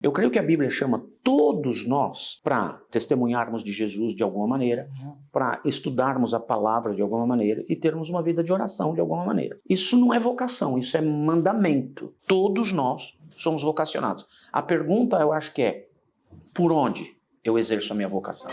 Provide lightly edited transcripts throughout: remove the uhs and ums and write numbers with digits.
Eu creio que a Bíblia chama todos nós para testemunharmos de Jesus de alguma maneira, para estudarmos a palavra de alguma maneira e termos uma vida de oração de alguma maneira. Isso não é vocação, isso é mandamento. Todos nós somos vocacionados. A pergunta, eu acho que é, por onde eu exerço a minha vocação?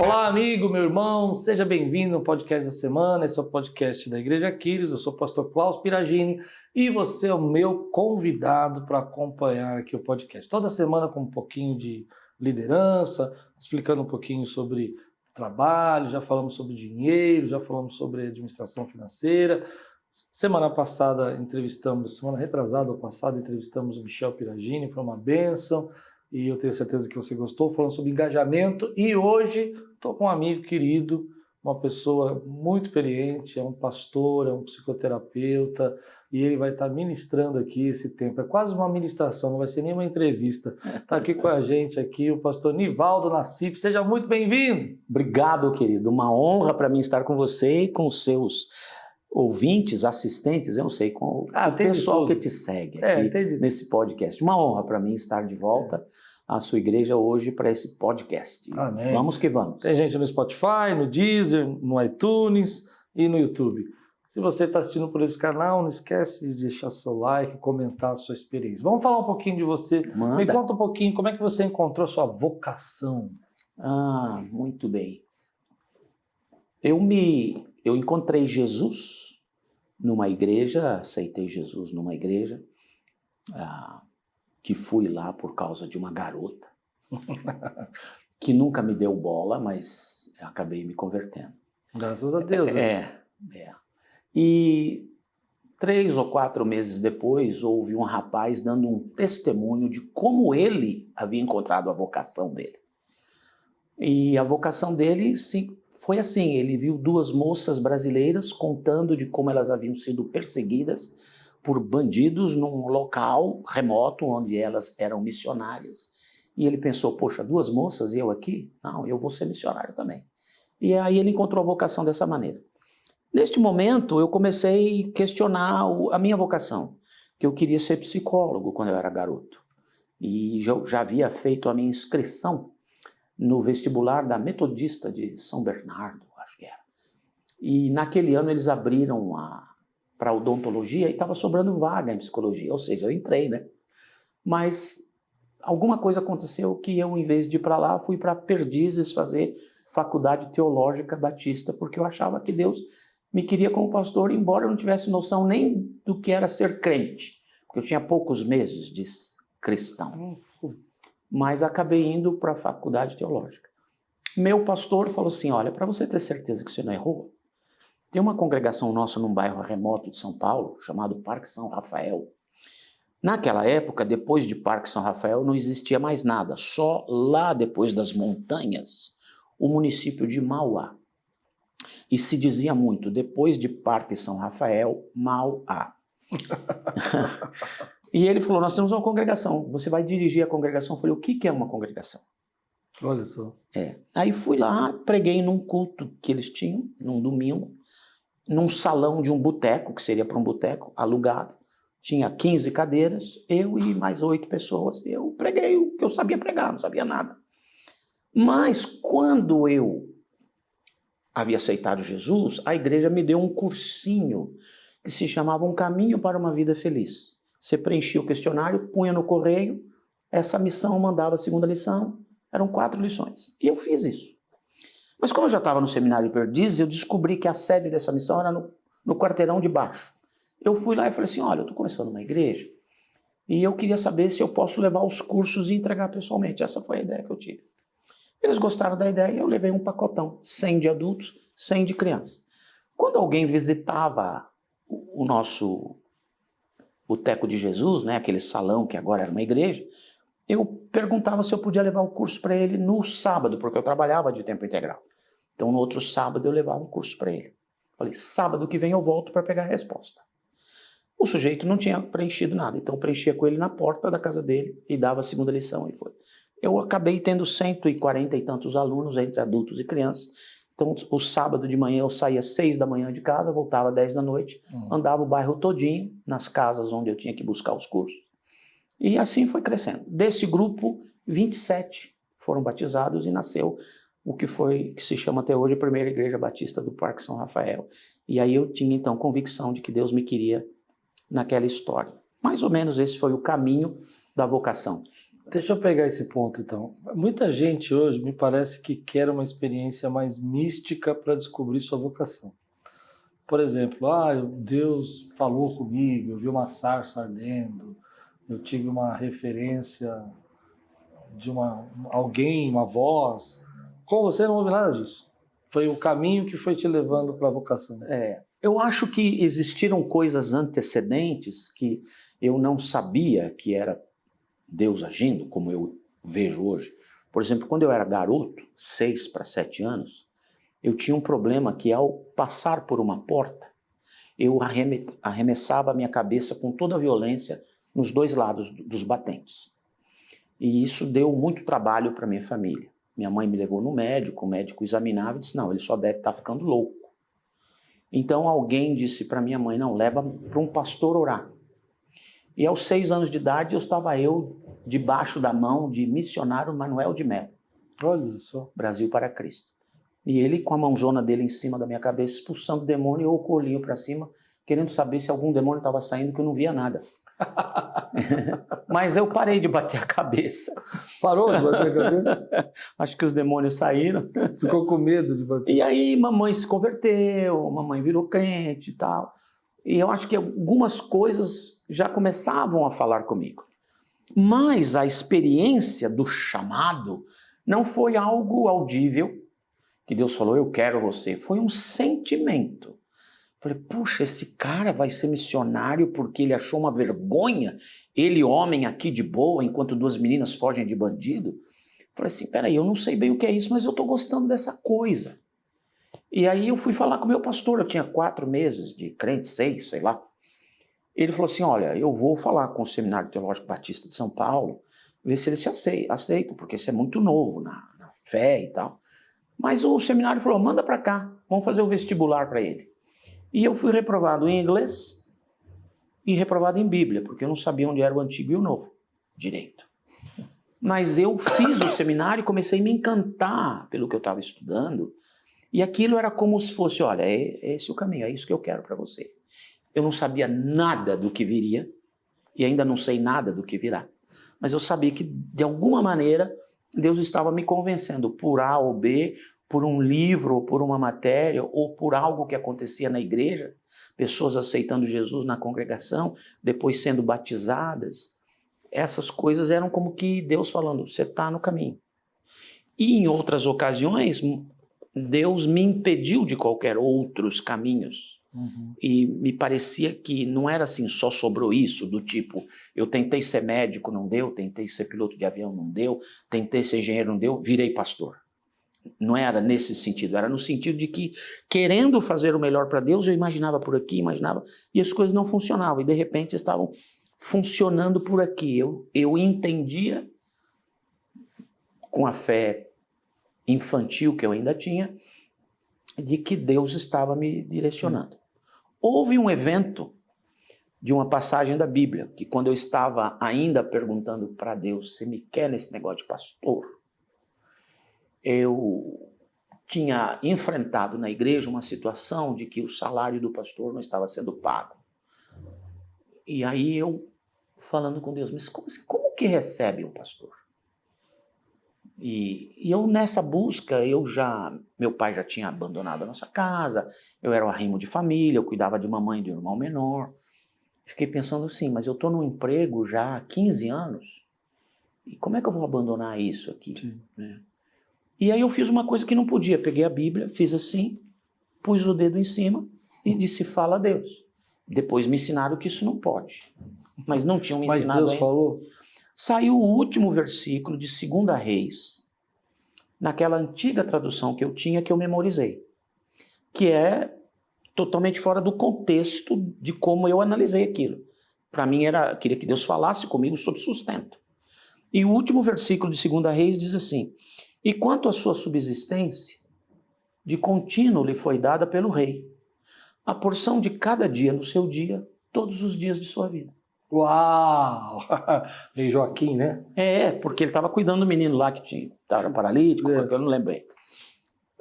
Olá, amigo, meu irmão, seja bem-vindo ao podcast da semana. Esse é o podcast da Igreja Aquiles. Eu sou o pastor Klaus Piragini e você é o meu convidado para acompanhar aqui o podcast. Toda semana com um pouquinho de liderança, explicando um pouquinho sobre trabalho, já falamos sobre dinheiro, já falamos sobre administração financeira. Semana retrasada ou passada, entrevistamos o Michel Piragini, foi uma bênção. E eu tenho certeza que você gostou, falando sobre engajamento. E hoje estou com um amigo querido, uma pessoa muito experiente, é um pastor, é um psicoterapeuta, e ele vai estar ministrando aqui esse tempo. É quase uma ministração, não vai ser nem uma entrevista. Está aqui com a gente aqui o pastor Nivaldo Nassif. Seja muito bem-vindo. Obrigado, querido. Uma honra para mim estar com você e com os seus ouvintes, assistentes, eu não sei, com o pessoal que te segue aqui nesse podcast. Uma honra para mim estar de volta à sua igreja hoje para esse podcast. Amém. Vamos que vamos. Tem gente no Spotify, no Deezer, no iTunes e no YouTube. Se você está assistindo por esse canal, não esquece de deixar seu like, comentar a sua experiência. Vamos falar um pouquinho de você. Manda. Me conta um pouquinho como é que você encontrou a sua vocação. Muito bem. Eu encontrei Jesus numa igreja, aceitei Jesus numa igreja, que fui lá por causa de uma garota, que nunca me deu bola, mas acabei me convertendo. Graças a Deus. E 3 ou 4 meses depois, houve um rapaz dando um testemunho de como ele havia encontrado a vocação dele. E a vocação dele, sim, foi assim, ele viu 2 moças brasileiras contando de como elas haviam sido perseguidas por bandidos num local remoto onde elas eram missionárias. E ele pensou, poxa, 2 moças e eu aqui? Não, eu vou ser missionário também. E aí ele encontrou a vocação dessa maneira. Neste momento, eu comecei a questionar a minha vocação, que eu queria ser psicólogo quando eu era garoto. E já havia feito a minha inscrição no vestibular da Metodista de São Bernardo, acho que era. E naquele ano eles abriram para odontologia e estava sobrando vaga em psicologia, ou seja, eu entrei, né? Mas alguma coisa aconteceu que eu, em vez de ir para lá, fui para Perdizes fazer faculdade teológica batista, porque eu achava que Deus me queria como pastor, embora eu não tivesse noção nem do que era ser crente, porque eu tinha poucos meses de cristão. Mas acabei indo para a faculdade teológica. Meu pastor falou assim, olha, para você ter certeza que você não errou, tem uma congregação nossa num bairro remoto de São Paulo, chamado Parque São Rafael. Naquela época, depois de Parque São Rafael, não existia mais nada, só lá depois das montanhas, o município de Mauá. E se dizia muito, depois de Parque São Rafael, Mauá. E ele falou, nós temos uma congregação, você vai dirigir a congregação? Eu falei, o que é uma congregação? Olha só. Aí fui lá, preguei num culto que eles tinham, num domingo, num salão de um boteco, que seria para um boteco, alugado. Tinha 15 cadeiras, eu e mais 8 pessoas. Eu preguei o que eu sabia pregar, não sabia nada. Mas quando eu havia aceitado Jesus, a igreja me deu um cursinho que se chamava Um Caminho para uma Vida Feliz. Você preenchia o questionário, punha no correio, essa missão mandava a segunda lição, eram 4 lições. E eu fiz isso. Mas como eu já estava no seminário de Perdizes, eu descobri que a sede dessa missão era no quarteirão de baixo. Eu fui lá e falei assim, olha, eu estou começando uma igreja e eu queria saber se eu posso levar os cursos e entregar pessoalmente. Essa foi a ideia que eu tive. Eles gostaram da ideia e eu levei um pacotão, 100 de adultos, 100 de crianças. Quando alguém visitava o nosso Boteco de Jesus, né, aquele salão que agora era uma igreja, eu perguntava se eu podia levar o curso para ele no sábado, porque eu trabalhava de tempo integral. Então, no outro sábado, eu levava o curso para ele. Falei, sábado que vem eu volto para pegar a resposta. O sujeito não tinha preenchido nada, então eu preenchia com ele na porta da casa dele e dava a segunda lição e foi. Eu acabei tendo 140 e tantos alunos, entre adultos e crianças, Então, o sábado de manhã eu saía às 6 da manhã de casa, voltava às 10 da noite, andava o bairro todinho, nas casas onde eu tinha que buscar os cursos. E assim foi crescendo. Desse grupo, 27 foram batizados e nasceu o que se chama até hoje a Primeira Igreja Batista do Parque São Rafael. E aí eu tinha então convicção de que Deus me queria naquela história. Mais ou menos esse foi o caminho da vocação. Deixa eu pegar esse ponto, então. Muita gente hoje me parece que quer uma experiência mais mística para descobrir sua vocação. Por exemplo, Deus falou comigo, eu vi uma sarça ardendo, eu tive uma referência de alguém, uma voz. Com você não houve nada disso. Foi o caminho que foi te levando para a vocação. Eu acho que existiram coisas antecedentes que eu não sabia que era Deus agindo, como eu vejo hoje. Por exemplo, quando eu era garoto, 6 para 7 anos, eu tinha um problema que ao passar por uma porta, eu arremessava a minha cabeça com toda a violência nos 2 lados dos batentes. E isso deu muito trabalho para minha família. Minha mãe me levou no médico, o médico examinava e disse, não, ele só deve estar ficando louco. Então alguém disse para minha mãe, não, leva para um pastor orar. E aos 6 anos de idade, estava eu debaixo da mão de missionário Manuel de Mello. Olha só. Brasil para Cristo. E ele com a mãozona dele em cima da minha cabeça, expulsando o demônio, e eu com o olhinho para cima, querendo saber se algum demônio estava saindo, que eu não via nada. Mas eu parei de bater a cabeça. Parou de bater a cabeça? Acho que os demônios saíram. Ficou com medo de bater. E aí mamãe se converteu, mamãe virou crente e tal. E eu acho que algumas coisas já começavam a falar comigo. Mas a experiência do chamado não foi algo audível, que Deus falou, eu quero você. Foi um sentimento. Falei, puxa, esse cara vai ser missionário porque ele achou uma vergonha, ele homem aqui de boa, enquanto 2 meninas fogem de bandido. Falei assim, peraí, eu não sei bem o que é isso, mas eu estou gostando dessa coisa. E aí eu fui falar com o meu pastor, eu tinha 4 meses de crente, 6, sei lá. Ele falou assim, olha, eu vou falar com o Seminário Teológico Batista de São Paulo, ver se eles se aceitam, porque isso é muito novo na fé e tal. Mas o seminário falou, manda para cá, vamos fazer o vestibular para ele. E eu fui reprovado em inglês e reprovado em Bíblia, porque eu não sabia onde era o Antigo e o Novo direito. Mas eu fiz o seminário e comecei a me encantar pelo que eu estava estudando, e aquilo era como se fosse, olha, é esse o caminho, é isso que eu quero para você. Eu não sabia nada do que viria, e ainda não sei nada do que virá. Mas eu sabia que, de alguma maneira, Deus estava me convencendo por A ou B, por um livro, ou por uma matéria, ou por algo que acontecia na igreja, pessoas aceitando Jesus na congregação, depois sendo batizadas. Essas coisas eram como que Deus falando, você está no caminho. E em outras ocasiões, Deus me impediu de qualquer outros caminhos. E me parecia que não era assim, só sobrou isso, do tipo, eu tentei ser médico, não deu, tentei ser piloto de avião, não deu, tentei ser engenheiro, não deu, virei pastor. Não era nesse sentido, era no sentido de que, querendo fazer o melhor para Deus, eu imaginava por aqui, imaginava, e as coisas não funcionavam, e de repente estavam funcionando por aqui. Eu entendia, com a fé infantil que eu ainda tinha, de que Deus estava me direcionando. Houve um evento de uma passagem da Bíblia, que quando eu estava ainda perguntando para Deus, você me quer nesse negócio de pastor? Eu tinha enfrentado na igreja uma situação de que o salário do pastor não estava sendo pago. E aí eu, falando com Deus, mas como que recebe um pastor? E eu nessa busca, meu pai já tinha abandonado a nossa casa, eu era o arrimo de família, eu cuidava de mamãe e de um irmão menor. Fiquei pensando assim, mas eu estou num emprego já há 15 anos, e como é que eu vou abandonar isso aqui? Né? E aí eu fiz uma coisa que não podia, peguei a Bíblia, fiz assim, pus o dedo em cima e disse, fala a Deus. Depois me ensinaram que isso não pode, mas não tinham me ensinado ainda. Mas Deus falou? Saiu o último versículo de 2 Reis, naquela antiga tradução que eu tinha, que eu memorizei, que é totalmente fora do contexto de como eu analisei aquilo. Para mim queria que Deus falasse comigo sobre sustento. E o último versículo de 2 Reis diz assim, e quanto à sua subsistência, de contínuo lhe foi dada pelo rei. A porção de cada dia no seu dia, todos os dias de sua vida. Uau! Veio Joaquim, né? Porque ele estava cuidando do menino lá que estava paralítico, porque eu não lembrei.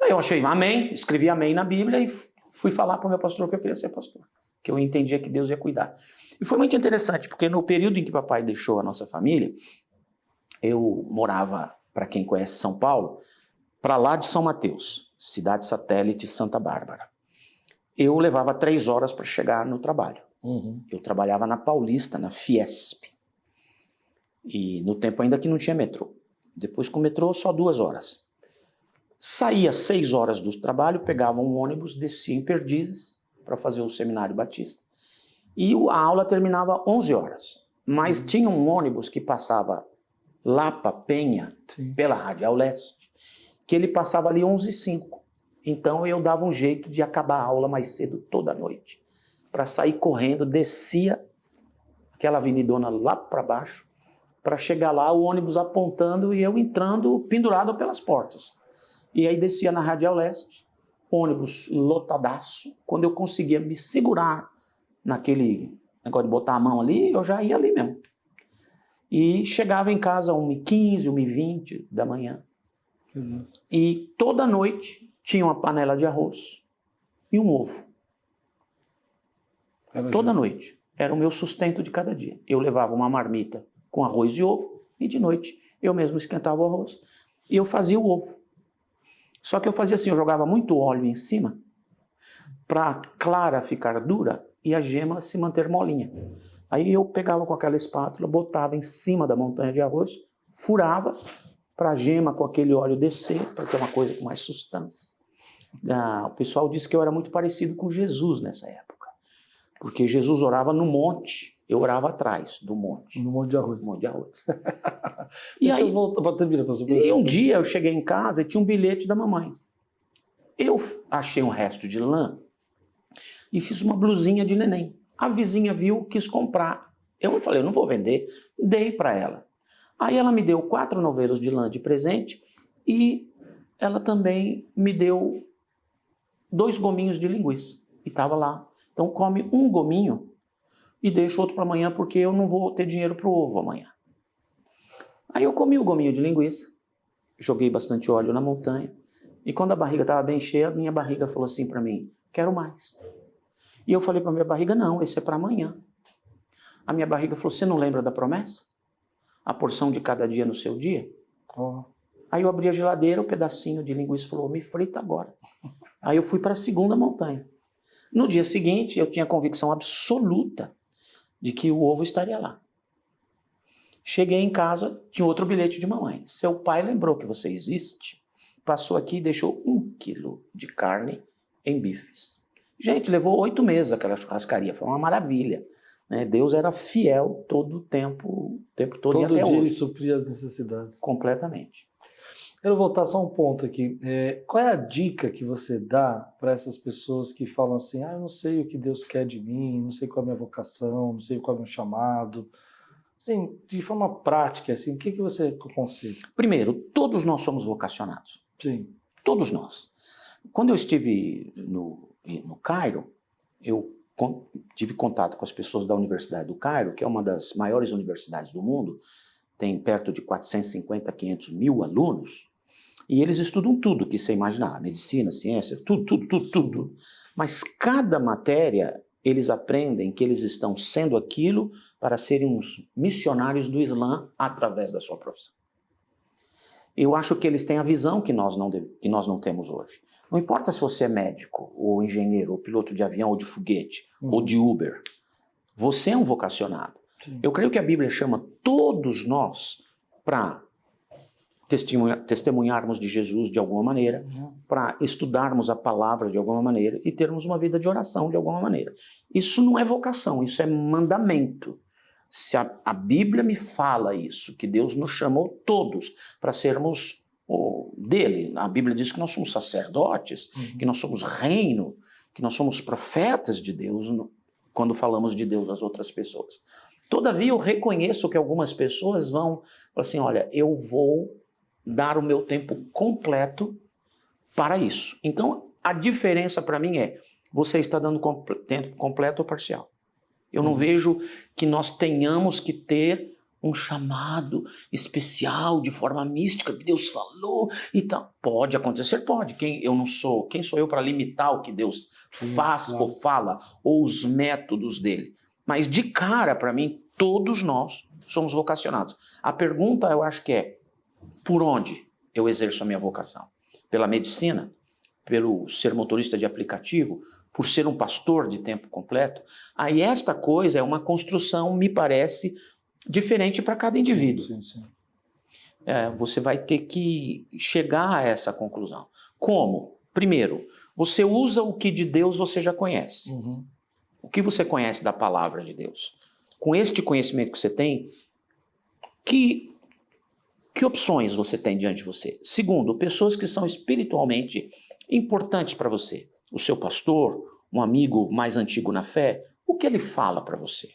Aí eu achei amém, escrevi amém na Bíblia e fui falar para o meu pastor que eu queria ser pastor, que eu entendia que Deus ia cuidar. E foi muito interessante, porque no período em que papai deixou a nossa família, eu morava, para quem conhece São Paulo, para lá de São Mateus, cidade satélite Santa Bárbara. Eu levava 3 horas para chegar no trabalho. Eu trabalhava na Paulista, na Fiesp. E no tempo ainda que não tinha metrô. Depois com o metrô, só 2 horas. Saía às 6 horas do trabalho, pegava um ônibus, descia em Perdizes para fazer o Seminário Batista. E a aula terminava 11 horas. Mas tinha um ônibus que passava Lapa, Penha, pela Radial Leste, que ele passava ali 11h05. Então eu dava um jeito de acabar a aula mais cedo toda noite. Para sair correndo, descia aquela avenidona lá para baixo, para chegar lá, o ônibus apontando e eu entrando pendurado pelas portas. E aí descia na Radial Leste, ônibus lotadaço. Quando eu conseguia me segurar naquele negócio de botar a mão ali, eu já ia ali mesmo. E chegava em casa 1h15, 1h20 da manhã. E toda noite tinha uma panela de arroz e um ovo. Toda noite. Era o meu sustento de cada dia. Eu levava uma marmita com arroz e ovo e de noite eu mesmo esquentava o arroz e eu fazia o ovo. Só que eu fazia assim, eu jogava muito óleo em cima para a clara ficar dura e a gema se manter molinha. Aí eu pegava com aquela espátula, botava em cima da montanha de arroz, furava para a gema com aquele óleo descer, para ter uma coisa com mais substância. O pessoal disse que eu era muito parecido com Jesus nessa época. Porque Jesus orava no monte, eu orava atrás do monte. No monte de arroz. No monte de arroz. Deixa eu voltar para terminar, pastor. E um dia eu cheguei em casa e tinha um bilhete da mamãe. Eu achei um resto de lã e fiz uma blusinha de neném. A vizinha viu, quis comprar. Eu falei, eu não vou vender. Dei para ela. Aí ela me deu 4 novelos de lã de presente e ela também me deu 2 gominhos de linguiça. E estava lá. Então come um gominho e deixa outro para amanhã, porque eu não vou ter dinheiro para o ovo amanhã. Aí eu comi o gominho de linguiça, joguei bastante óleo na montanha, e quando a barriga estava bem cheia, a minha barriga falou assim para mim, quero mais. E eu falei para minha barriga, não, esse é para amanhã. A minha barriga falou, você não lembra da promessa? A porção de cada dia no seu dia? Aí eu abri a geladeira, o pedacinho de linguiça falou, me frita agora. Aí eu fui para a segunda montanha. No dia seguinte, eu tinha convicção absoluta de que o ovo estaria lá. Cheguei em casa, tinha outro bilhete de mamãe. Seu pai lembrou que você existe, passou aqui e deixou 1 quilo de carne em bifes. Gente, levou 8 meses aquela churrascaria, foi uma maravilha. Né? Deus era fiel todo o tempo todo e até hoje. Todo dia ele supria as necessidades. Completamente. Quero voltar só um ponto aqui. Qual é a dica que você dá para essas pessoas que falam assim, eu não sei o que Deus quer de mim, não sei qual é a minha vocação, não sei qual é o meu chamado. Assim, de forma prática, assim, o que você aconselha? Primeiro, todos nós somos vocacionados. Sim. Todos nós. Quando eu estive no Cairo, eu tive contato com as pessoas da Universidade do Cairo, que é uma das maiores universidades do mundo, tem perto de 450, 500 mil alunos, e eles estudam tudo que você imaginar, medicina, ciência, tudo. Mas cada matéria, eles aprendem que eles estão sendo aquilo para serem uns missionários do Islã através da sua profissão. Eu acho que eles têm a visão que nós não temos hoje. Não importa se você é médico, ou engenheiro, ou piloto de avião, ou de foguete, ou de Uber. Você é um vocacionado. Sim. Eu creio que a Bíblia chama todos nós para testemunharmos de Jesus de alguma maneira, para estudarmos a palavra de alguma maneira e termos uma vida de oração de alguma maneira. Isso não é vocação, isso é mandamento. Se a Bíblia me fala isso, que Deus nos chamou todos para sermos dele. A Bíblia diz que nós somos sacerdotes, que nós somos reino, que nós somos profetas de Deus quando falamos de Deus às outras pessoas. Todavia, eu reconheço que algumas pessoas vão falar assim, olha, eu vou dar o meu tempo completo para isso. Então, a diferença para mim é, você está dando tempo completo ou parcial. Eu não vejo que nós tenhamos que ter um chamado especial, de forma mística, que Deus falou e tal. Pode acontecer? Pode. Quem sou eu para limitar o que Deus faz ou fala, ou os métodos dele? Mas de cara, para mim, todos nós somos vocacionados. A pergunta, eu acho que é, por onde eu exerço a minha vocação? Pela medicina? Pelo ser motorista de aplicativo? Por ser um pastor de tempo completo? Aí esta coisa é uma construção, me parece, diferente para cada indivíduo. Sim. Você vai ter que chegar a essa conclusão. Como? Primeiro, você usa o que de Deus você já conhece. O que você conhece da palavra de Deus? Com este conhecimento que você tem, que opções você tem diante de você? Segundo, pessoas que são espiritualmente importantes para você. O seu pastor, um amigo mais antigo na fé, o que ele fala para você?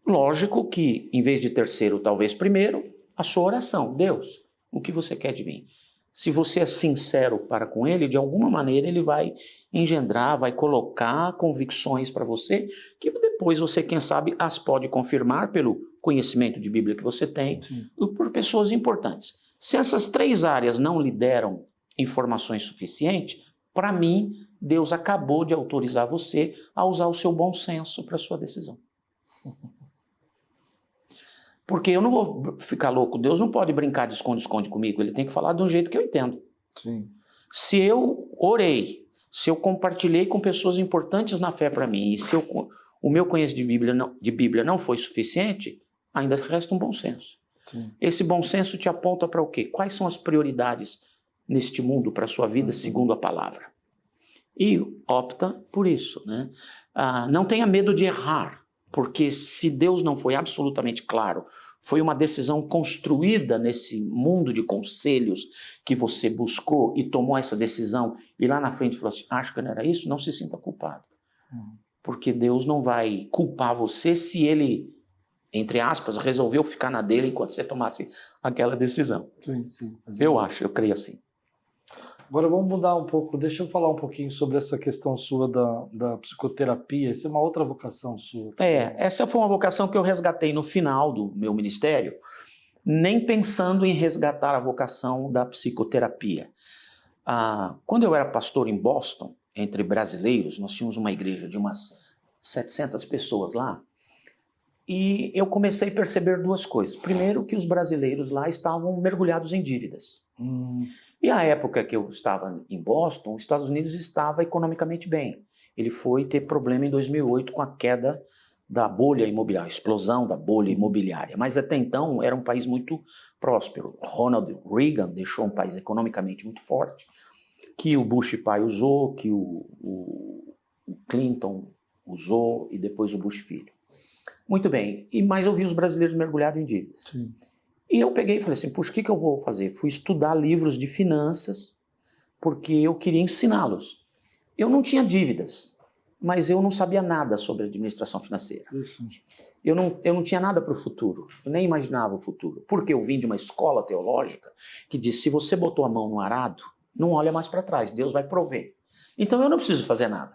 Lógico que, em vez de terceiro, talvez primeiro, a sua oração. Deus, o que você quer de mim? Se você é sincero para com ele, de alguma maneira ele vai engendrar, vai colocar convicções para você, que depois você, quem sabe, as pode confirmar pelo conhecimento de Bíblia que você tem, e por pessoas importantes. Se essas três áreas não lhe deram informações suficientes, para mim, Deus acabou de autorizar você a usar o seu bom senso para a sua decisão. Porque eu não vou ficar louco. Deus não pode brincar de esconde-esconde comigo. Ele tem que falar de um jeito que eu entendo. Sim. Se eu orei, se eu compartilhei com pessoas importantes na fé para mim, e se o meu conhecimento de Bíblia não foi suficiente, ainda resta um bom senso. Sim. Esse bom senso te aponta para o quê? Quais são as prioridades neste mundo para a sua vida, segundo a palavra? E opta por isso, né? Não tenha medo de errar. Porque se Deus não foi absolutamente claro, foi uma decisão construída nesse mundo de conselhos que você buscou e tomou essa decisão e lá na frente falou assim, acho que não era isso, não se sinta culpado. Porque Deus não vai culpar você se ele, entre aspas, resolveu ficar na dele enquanto você tomasse aquela decisão. Sim. Eu creio assim. Agora vamos mudar um pouco, deixa eu falar um pouquinho sobre essa questão sua da psicoterapia, isso é uma outra vocação sua. Essa foi uma vocação que eu resgatei no final do meu ministério, nem pensando em resgatar a vocação da psicoterapia. Quando eu era pastor em Boston, entre brasileiros, nós tínhamos uma igreja de umas 700 pessoas lá, e eu comecei a perceber duas coisas. Primeiro, que os brasileiros lá estavam mergulhados em dívidas. E a época que eu estava em Boston, os Estados Unidos estava economicamente bem. Ele foi ter problema em 2008 com a queda da bolha imobiliária, a explosão da bolha imobiliária. Mas até então era um país muito próspero. Ronald Reagan deixou um país economicamente muito forte, que o Bush pai usou, que o Clinton usou e depois o Bush filho. Muito bem, mas eu vi os brasileiros mergulhados em dívidas. Sim. E eu peguei e falei assim, puxa, o que eu vou fazer? Fui estudar livros de finanças, porque eu queria ensiná-los. Eu não tinha dívidas, mas eu não sabia nada sobre administração financeira. Eu não tinha nada para o futuro, eu nem imaginava o futuro. Porque eu vim de uma escola teológica que diz, se você botou a mão no arado, não olha mais para trás, Deus vai prover. Então eu não preciso fazer nada.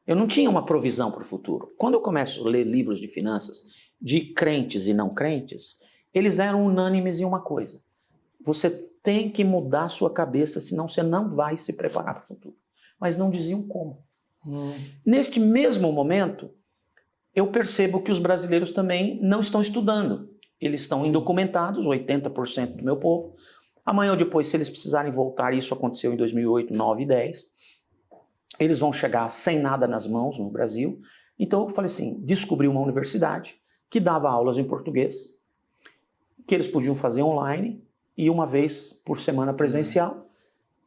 Eu não tinha uma provisão para o futuro. Quando eu começo a ler livros de finanças de crentes e não crentes, eles eram unânimes em uma coisa. Você tem que mudar a sua cabeça, senão você não vai se preparar para o futuro. Mas não diziam como. Neste mesmo momento, eu percebo que os brasileiros também não estão estudando. Eles estão indocumentados, 80% do meu povo. Amanhã ou depois, se eles precisarem voltar, isso aconteceu em 2008, 2009 e 2010, eles vão chegar sem nada nas mãos no Brasil. Então eu falei assim, descobri uma universidade que dava aulas em português, que eles podiam fazer online e uma vez por semana presencial.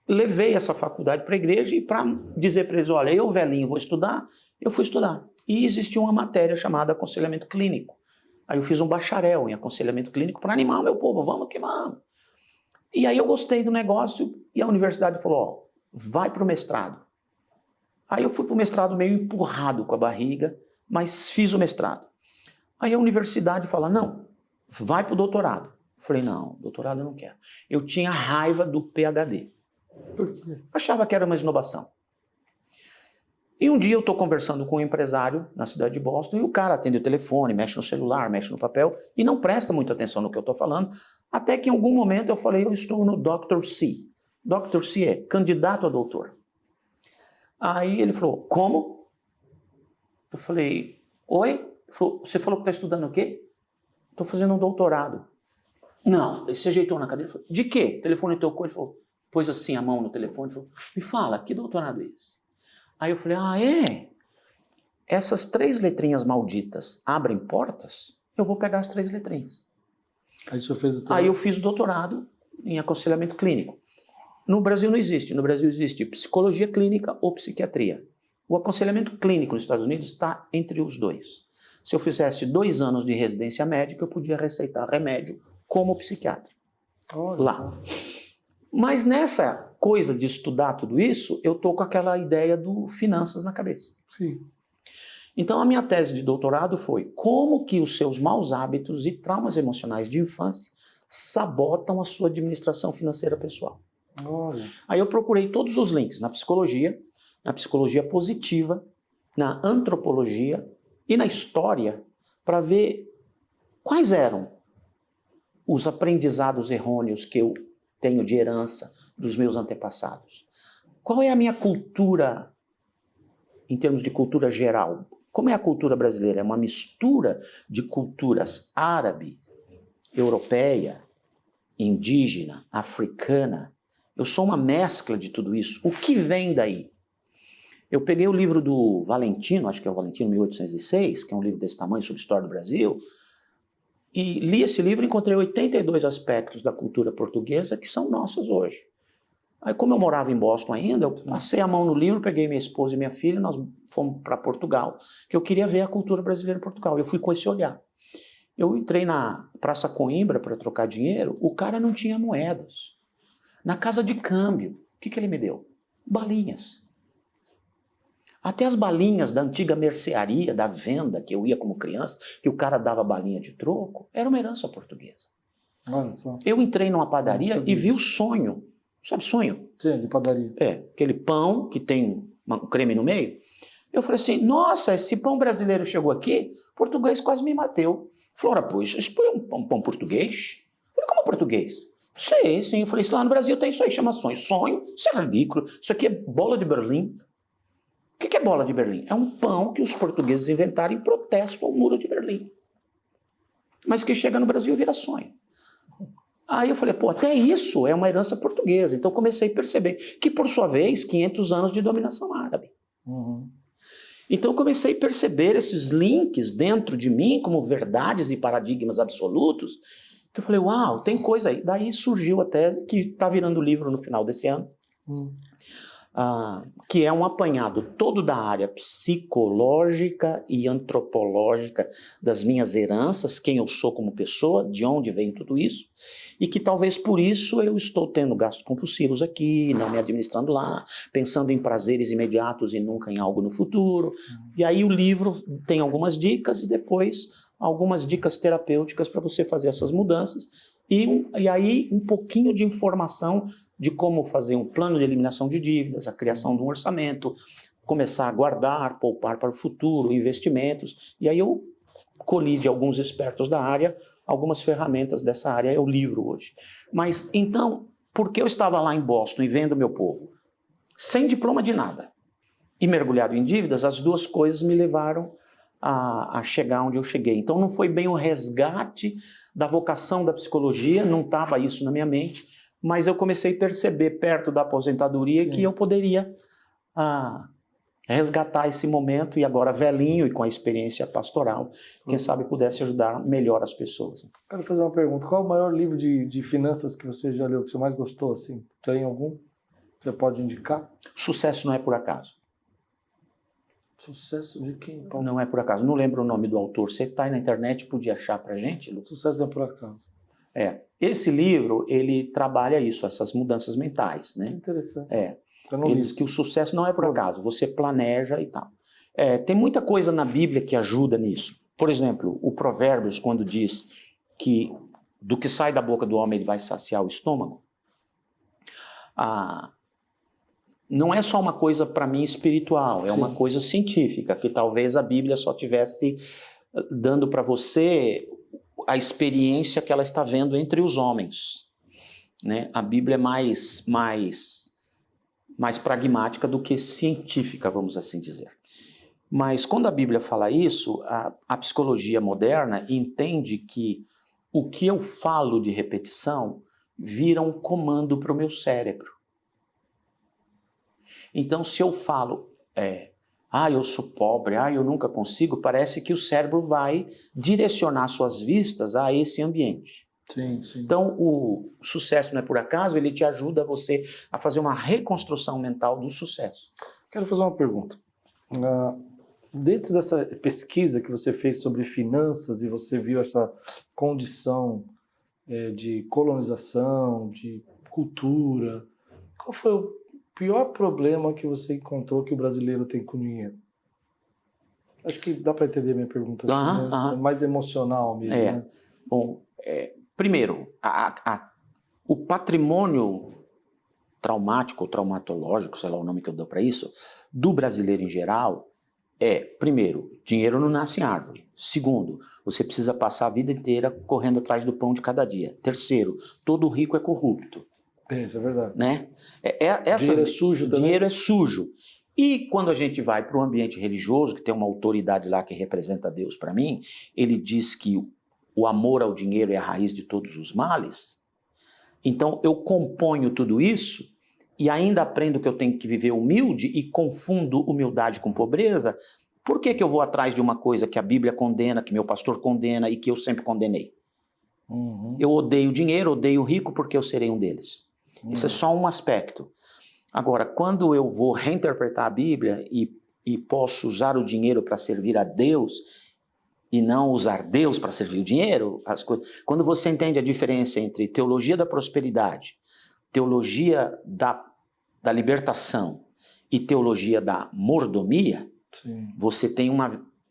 Levei essa faculdade para a igreja e para dizer para eles, olha, eu velhinho vou estudar, eu fui estudar. E existia uma matéria chamada aconselhamento clínico. Aí eu fiz um bacharel em aconselhamento clínico para animar o meu povo, vamos que vamos. E aí eu gostei do negócio e a universidade falou, ó, vai para o mestrado. Aí eu fui para o mestrado meio empurrado com a barriga, mas fiz o mestrado. Aí a universidade fala, não, vai para o doutorado. Eu falei, não, doutorado eu não quero. Eu tinha raiva do PhD. Por quê? Achava que era uma esnobação. E um dia eu estou conversando com um empresário na cidade de Boston e o cara atende o telefone, mexe no celular, mexe no papel e não presta muita atenção no que eu estou falando, até que em algum momento eu falei, eu estou no Dr. C. Dr. C é candidato a doutor. Aí ele falou, como? Eu falei, oi? Ele falou, você falou que está estudando o quê? Estou fazendo um doutorado. Não, ele se ajeitou na cadeira e falou, de quê? O telefone tocou, ele falou, pôs assim a mão no telefone e falou, me fala, que doutorado é esse? Aí eu falei, ah, é? Essas 3 letrinhas malditas abrem portas? Eu vou pegar as 3 letrinhas. Aí o senhor fez o Aí eu fiz o doutorado em aconselhamento clínico. No Brasil não existe. No Brasil existe psicologia clínica ou psiquiatria. O aconselhamento clínico nos Estados Unidos está entre os dois. Se eu fizesse 2 anos de residência médica, eu podia receitar remédio como psiquiatra. Olha. Lá. Mas nessa coisa de estudar tudo isso, eu estou com aquela ideia do finanças na cabeça. Sim. Então a minha tese de doutorado foi como que os seus maus hábitos e traumas emocionais de infância sabotam a sua administração financeira pessoal. Olha. Aí eu procurei todos os links na psicologia positiva, na antropologia e na história para ver quais eram os aprendizados errôneos que eu tenho de herança dos meus antepassados. Qual é a minha cultura, em termos de cultura geral? Como é a cultura brasileira? É uma mistura de culturas árabe, europeia, indígena, africana. Eu sou uma mescla de tudo isso. O que vem daí? Eu peguei o livro do Valentino, acho que é o Valentino 1806, que é um livro desse tamanho sobre a história do Brasil, e li esse livro e encontrei 82 aspectos da cultura portuguesa que são nossos hoje. Aí, como eu morava em Boston ainda, eu passei a mão no livro, peguei minha esposa e minha filha, nós fomos para Portugal, que eu queria ver a cultura brasileira em Portugal. Eu fui com esse olhar. Eu entrei na Praça Coimbra para trocar dinheiro, o cara não tinha moedas. Na casa de câmbio, o que ele me deu? Balinhas. Até as balinhas da antiga mercearia, da venda, que eu ia como criança, que o cara dava balinha de troco, era uma herança portuguesa. Olha só. Eu entrei numa padaria e vi o sonho. Sabe sonho? Sim, de padaria. É, aquele pão que tem um creme no meio. Eu falei assim, nossa, esse pão brasileiro chegou aqui, o português quase me bateu. Falou, ora, pois, isso foi um pão português? Eu falei, como português? Sei, sim. Eu falei, lá no Brasil tem isso aí, chama sonho. Sonho, isso é ridículo. Isso aqui é bola de Berlim. O que é bola de Berlim? É um pão que os portugueses inventaram em protesto ao muro de Berlim. Mas que chega no Brasil e vira sonho. Aí eu falei, pô, até isso é uma herança portuguesa. Então comecei a perceber que, por sua vez, 500 anos de dominação árabe. Uhum. Então eu comecei a perceber esses links dentro de mim como verdades e paradigmas absolutos, que eu falei, uau, tem coisa aí. Daí surgiu a tese, que está virando livro no final desse ano, que é um apanhado todo da área psicológica e antropológica das minhas heranças, quem eu sou como pessoa, de onde vem tudo isso, e que talvez por isso eu estou tendo gastos compulsivos aqui, não me administrando lá, pensando em prazeres imediatos e nunca em algo no futuro. E aí o livro tem algumas dicas e depois algumas dicas terapêuticas para você fazer essas mudanças e aí um pouquinho de informação de como fazer um plano de eliminação de dívidas, a criação de um orçamento, começar a guardar, poupar para o futuro, investimentos. E aí eu colhi de alguns expertos da área algumas ferramentas dessa área, é o livro hoje. Mas então, porque eu estava lá em Boston e vendo meu povo, sem diploma de nada, e mergulhado em dívidas, as duas coisas me levaram a chegar onde eu cheguei. Então não foi bem o resgate da vocação da psicologia, não estava isso na minha mente, mas eu comecei a perceber perto da aposentadoria que eu poderia resgatar esse momento e agora velhinho e com a experiência pastoral, quem sabe pudesse ajudar melhor as pessoas. Quero fazer uma pergunta. Qual é o maior livro de finanças que você já leu, que você mais gostou? Assim? Tem algum? Você pode indicar? Sucesso não é por acaso. Sucesso de quem? Paulo? Não é por acaso. Não lembro o nome do autor. Você está aí na internet, podia achar pra gente, Lu? Sucesso não é por acaso. Esse livro, ele trabalha isso, essas mudanças mentais, né? Interessante. Ele diz que o sucesso não é por acaso, você planeja e tal. Tem muita coisa na Bíblia que ajuda nisso. Por exemplo, o Provérbios, quando diz que do que sai da boca do homem ele vai saciar o estômago, não é só uma coisa para mim espiritual, é Sim. uma coisa científica, que talvez a Bíblia só tivesse dando para você a experiência que ela está vendo entre os homens, né? A Bíblia é mais pragmática do que científica, vamos assim dizer. Mas quando a Bíblia fala isso, a psicologia moderna entende que o que eu falo de repetição vira um comando para o meu cérebro. Então, se eu falo, eu sou pobre, eu nunca consigo, parece que o cérebro vai direcionar suas vistas a esse ambiente. Sim, sim. Então, o sucesso não é por acaso, ele te ajuda você a fazer uma reconstrução mental do sucesso. Quero fazer uma pergunta. Dentro dessa pesquisa que você fez sobre finanças e você viu essa condição de colonização, de cultura, qual foi o pior problema que você encontrou que o brasileiro tem com dinheiro? Acho que dá para entender minha pergunta assim, né? É mais emocional mesmo, né? Bom, primeiro, o patrimônio traumático ou traumatológico, sei lá o nome que eu dou para isso, do brasileiro em geral primeiro, dinheiro não nasce em árvore. Segundo, você precisa passar a vida inteira correndo atrás do pão de cada dia. Terceiro, todo rico é corrupto. Isso é verdade. Né? Dinheiro é sujo também? Dinheiro é sujo. E quando a gente vai para o ambiente religioso, que tem uma autoridade lá que representa Deus para mim, ele diz que o amor ao dinheiro é a raiz de todos os males. Então eu componho tudo isso e ainda aprendo que eu tenho que viver humilde e confundo humildade com pobreza. Por que eu vou atrás de uma coisa que a Bíblia condena, que meu pastor condena e que eu sempre condenei? Uhum. Eu odeio dinheiro, odeio o rico porque eu serei um deles. Isso é só um aspecto. Agora, quando eu vou reinterpretar a Bíblia e posso usar o dinheiro para servir a Deus e não usar Deus para servir o dinheiro, quando você entende a diferença entre teologia da prosperidade, teologia da libertação e teologia da mordomia, Sim. você tem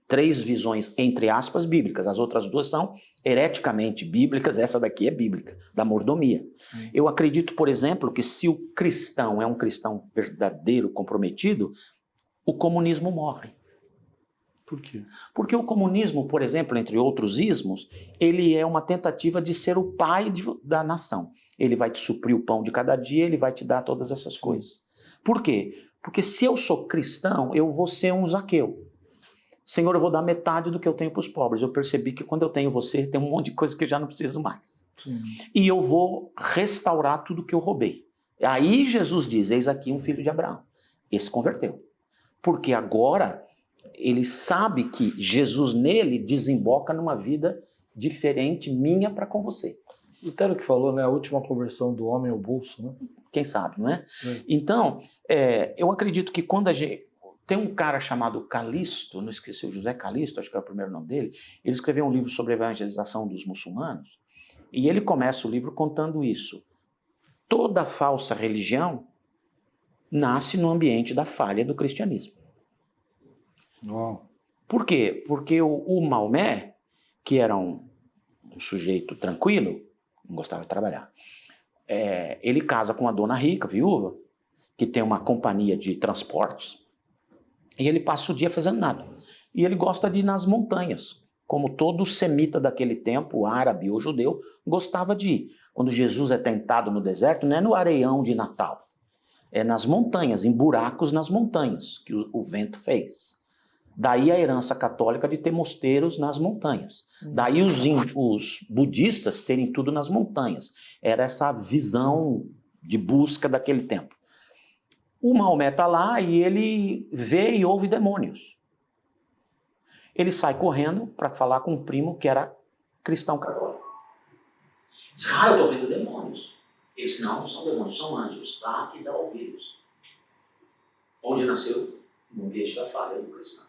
3 visões, entre aspas, bíblicas. As outras 2 são hereticamente bíblicas, essa daqui é bíblica, da mordomia. Sim. Eu acredito, por exemplo, que se o cristão é um cristão verdadeiro, comprometido, o comunismo morre. Por quê? Porque o comunismo, por exemplo, entre outros ismos, ele é uma tentativa de ser o pai da nação. Ele vai te suprir o pão de cada dia, ele vai te dar todas essas coisas. Por quê? Porque se eu sou cristão, eu vou ser um Zaqueu. Senhor, eu vou dar metade do que eu tenho para os pobres. Eu percebi que quando eu tenho você, tem um monte de coisa que eu já não preciso mais. Sim. E eu vou restaurar tudo que eu roubei. Aí Jesus diz, eis aqui um filho de Abraão. Esse converteu. Porque agora ele sabe que Jesus nele desemboca numa vida diferente minha para com você. Lutero que falou, né? A última conversão do homem é o bolso, né? Quem sabe, não é? Então, eu acredito que quando a gente... Tem um cara chamado Calixto, não esqueci, o José Calixto, acho que é o primeiro nome dele, ele escreveu um livro sobre a evangelização dos muçulmanos, e ele começa o livro contando isso. Toda falsa religião nasce no ambiente da falha do cristianismo. Uau. Por quê? Porque o Maomé, que era um sujeito tranquilo, não gostava de trabalhar, ele casa com uma dona rica, viúva, que tem uma companhia de transportes, e ele passa o dia fazendo nada. E ele gosta de ir nas montanhas, como todo semita daquele tempo, árabe ou judeu, gostava de ir. Quando Jesus é tentado no deserto, não é no areião de Natal, é nas montanhas, em buracos nas montanhas, que o vento fez. Daí a herança católica de ter mosteiros nas montanhas. Daí os budistas terem tudo nas montanhas. Era essa visão de busca daquele tempo. O Maomé está lá e ele vê e ouve demônios. Ele sai correndo para falar com um primo que era cristão católico. Diz, eu estou vendo demônios. Ele disse, não são demônios, são anjos, tá? E dá ouvidos. Onde nasceu? No ambiente da falha do cristão.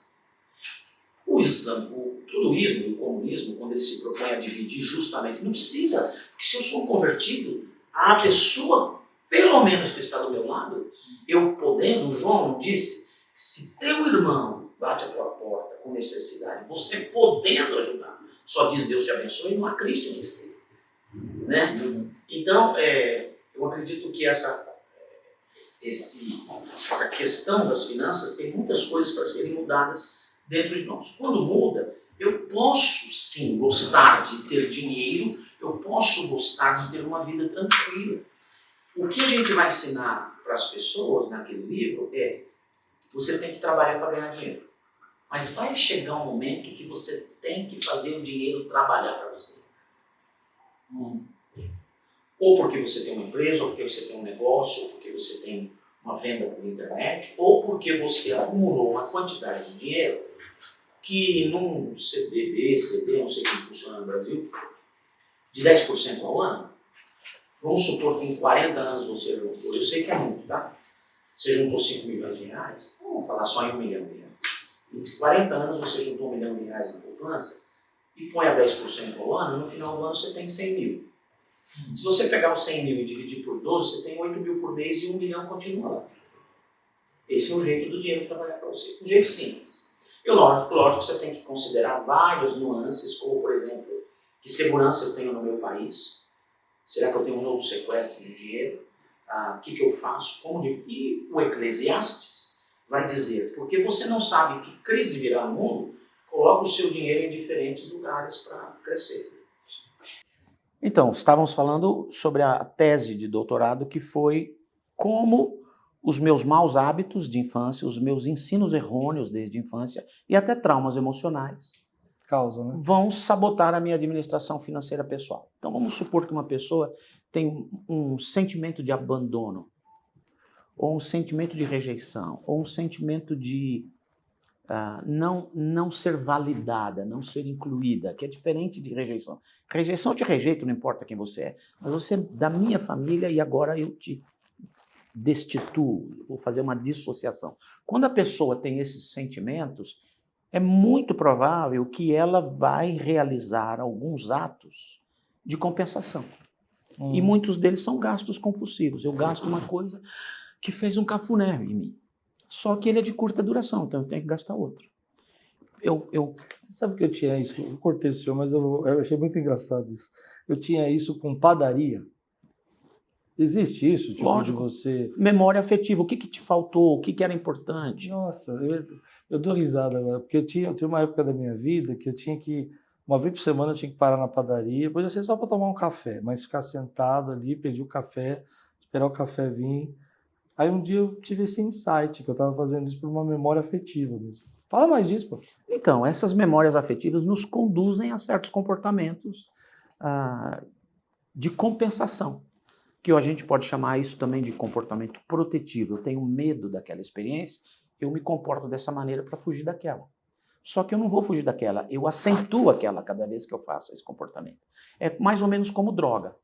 O Islã, o tudoísmo e o comunismo, quando ele se propõe a dividir justamente, não precisa, porque se eu sou um convertido, a pessoa, pelo menos que está do meu lado, eu podendo, João disse, se teu irmão bate a tua porta com necessidade, você podendo ajudar, só diz Deus te abençoe, não há Cristo em você. Né? Então, eu acredito que essa questão das finanças, tem muitas coisas para serem mudadas dentro de nós. Quando muda, eu posso sim gostar de ter dinheiro, eu posso gostar de ter uma vida tranquila. O que a gente vai ensinar para as pessoas naquele livro é: você tem que trabalhar para ganhar dinheiro. Mas vai chegar um momento que você tem que fazer o dinheiro trabalhar para você. Ou porque você tem uma empresa, ou porque você tem um negócio, ou porque você tem uma venda por internet, ou porque você acumulou uma quantidade de dinheiro que num CD, não sei como funciona no Brasil, de 10% ao ano. Vamos supor que em 40 anos você juntou, eu sei que é muito, tá? Você juntou 5 milhões de reais, vamos falar só em 1 milhão de reais. Em 40 anos você juntou 1 milhão de reais na poupança e põe a 10% ao ano, no final do ano você tem 100 mil. Se você pegar os 100 mil e dividir por 12, você tem 8 mil por mês e 1 milhão continua lá. Esse é o jeito do dinheiro trabalhar para você. Um jeito simples. E lógico, você tem que considerar várias nuances, como por exemplo, que segurança eu tenho no meu país? Será que eu tenho um novo sequestro de dinheiro? O que eu faço? E o Eclesiastes vai dizer, porque você não sabe que crise virá no mundo, coloca o seu dinheiro em diferentes lugares para crescer. Então, estávamos falando sobre a tese de doutorado, que foi como os meus maus hábitos de infância, os meus ensinos errôneos desde a infância e até traumas emocionais vão sabotar a minha administração financeira pessoal. Então, vamos supor que uma pessoa tem um sentimento de abandono, ou um sentimento de rejeição, ou um sentimento de não ser validada, não ser incluída, que é diferente de rejeição. Rejeição eu te rejeito, não importa quem você é, mas você é da minha família e agora eu te destituo, vou fazer uma dissociação. Quando a pessoa tem esses sentimentos, é muito provável que ela vai realizar alguns atos de compensação. E muitos deles são gastos compulsivos. Eu gasto uma coisa que fez um cafuné em mim. Só que ele é de curta duração, então eu tenho que gastar outro. Você sabe que eu tinha isso? Eu cortei o senhor, mas eu achei muito engraçado isso. Eu tinha isso com padaria. Existe isso? Tipo, lógico. De você... Memória afetiva. O que te faltou? O que era importante? Nossa, eu dou risada agora, porque eu tinha uma época da minha vida que eu tinha que... Uma vez por semana eu tinha que parar na padaria, podia ser só para tomar um café, mas ficar sentado ali, pedir o café, esperar o café vir. Aí um dia eu tive esse insight, que eu estava fazendo isso por uma memória afetiva mesmo. Fala mais disso, pô. Então, essas memórias afetivas nos conduzem a certos comportamentos de compensação, que a gente pode chamar isso também de comportamento protetivo. Eu tenho medo daquela experiência, eu me comporto dessa maneira para fugir daquela. Só que eu não vou fugir daquela, eu acentuo aquela cada vez que eu faço esse comportamento. É mais ou menos como droga.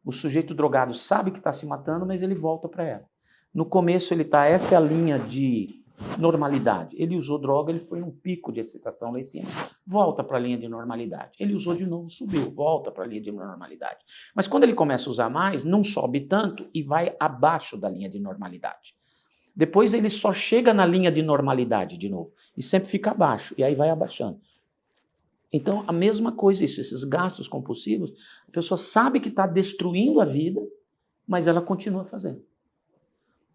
O sujeito drogado sabe que está se matando, mas ele volta para ela. No começo essa é a linha de normalidade. Ele usou droga, ele foi num pico de excitação lá em cima, volta para a linha de normalidade. Ele usou de novo, subiu, volta para a linha de normalidade. Mas quando ele começa a usar mais, não sobe tanto e vai abaixo da linha de normalidade. Depois ele só chega na linha de normalidade de novo e sempre fica abaixo, e aí vai abaixando. Então, a mesma coisa, esses gastos compulsivos, a pessoa sabe que está destruindo a vida, mas ela continua fazendo.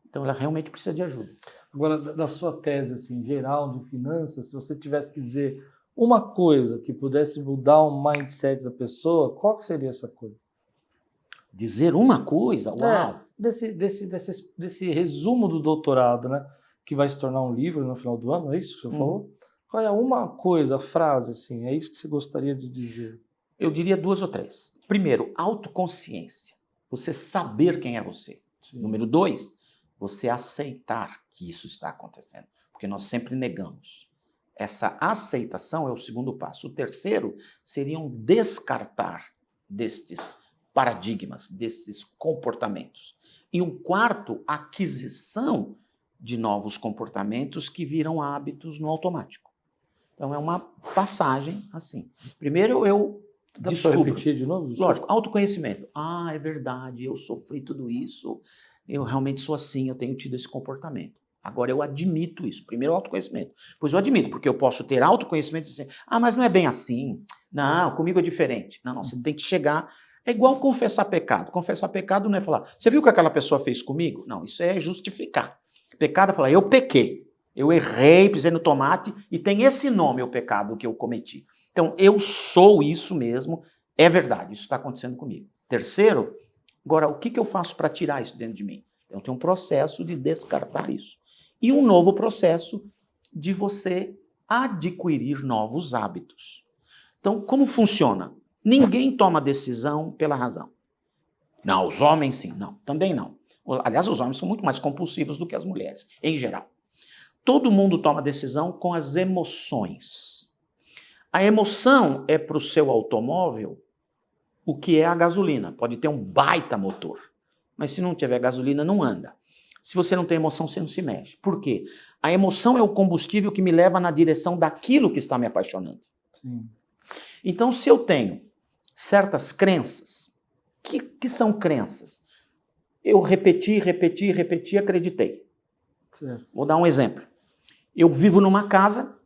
Então, ela realmente precisa de ajuda. Agora, da sua tese assim, geral de finanças, se você tivesse que dizer uma coisa que pudesse mudar o mindset da pessoa, qual que seria essa coisa? Dizer uma coisa? Uau! Desse resumo do doutorado, né? Que vai se tornar um livro no final do ano, é isso que você falou? Qual é uma coisa, frase, assim, é isso que você gostaria de dizer? Eu diria 2 ou 3. Primeiro, autoconsciência. Você saber quem é você. Sim. Número 2, você aceitar que isso está acontecendo. Porque nós sempre negamos. Essa aceitação é o segundo passo. O terceiro seria um descartar destes paradigmas, desses comportamentos. E o quarto, aquisição de novos comportamentos que viram hábitos no automático. Então, é uma passagem assim. Primeiro, eu descubro. Dá para repetir de novo? Lógico, autoconhecimento. É verdade, eu sofri tudo isso, eu realmente sou assim, eu tenho tido esse comportamento. Agora, eu admito isso. Primeiro, autoconhecimento. Pois eu admito, porque eu posso ter autoconhecimento e dizer, mas não é bem assim. Não, comigo é diferente. Não, você tem que chegar É igual confessar pecado. Confessar pecado não é falar, você viu o que aquela pessoa fez comigo? Não, isso é justificar. Pecado é falar, eu pequei, eu errei, pisei no tomate e tem esse nome, o pecado que eu cometi. Então, eu sou isso mesmo, é verdade, isso está acontecendo comigo. Terceiro, agora, o que eu faço para tirar isso dentro de mim? Então, tem um processo de descartar isso. E um novo processo de você adquirir novos hábitos. Então, como funciona? Ninguém toma decisão pela razão. Não, os homens sim. Não, também não. Aliás, os homens são muito mais compulsivos do que as mulheres, em geral. Todo mundo toma decisão com as emoções. A emoção é para o seu automóvel o que é a gasolina. Pode ter um baita motor, mas se não tiver gasolina, não anda. Se você não tem emoção, você não se mexe. Por quê? A emoção é o combustível que me leva na direção daquilo que está me apaixonando. Sim. Então, se eu tenho certas crenças, que são crenças? Eu repeti, acreditei. Certo. Vou dar um exemplo. Eu vivo numa casa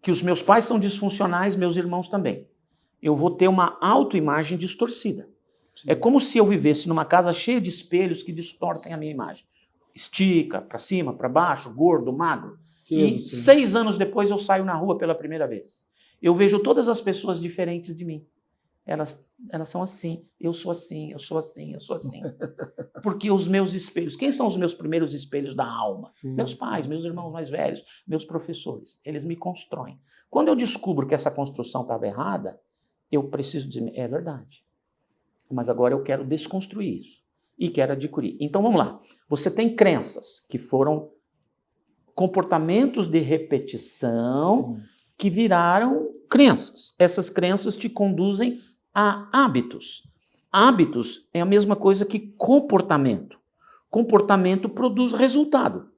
que os meus pais são disfuncionais, meus irmãos também. Eu vou ter uma autoimagem distorcida. Sim. É como se eu vivesse numa casa cheia de espelhos que distorcem a minha imagem. Estica, para cima, para baixo, gordo, magro. E 6 anos depois eu saio na rua pela primeira vez. Eu vejo todas as pessoas diferentes de mim. Elas são assim, eu sou assim, eu sou assim, eu sou assim. Porque os meus espelhos, quem são os meus primeiros espelhos da alma? Sim, meus pais, meus irmãos mais velhos, meus professores. Eles me constroem. Quando eu descubro que essa construção estava errada, eu preciso dizer, é verdade. Mas agora eu quero desconstruir isso e quero adquirir. Então vamos lá. Você tem crenças que foram comportamentos de repetição, sim, que viraram crenças. Essas crenças te conduzem a hábitos. Hábitos é a mesma coisa que comportamento. Comportamento produz resultado.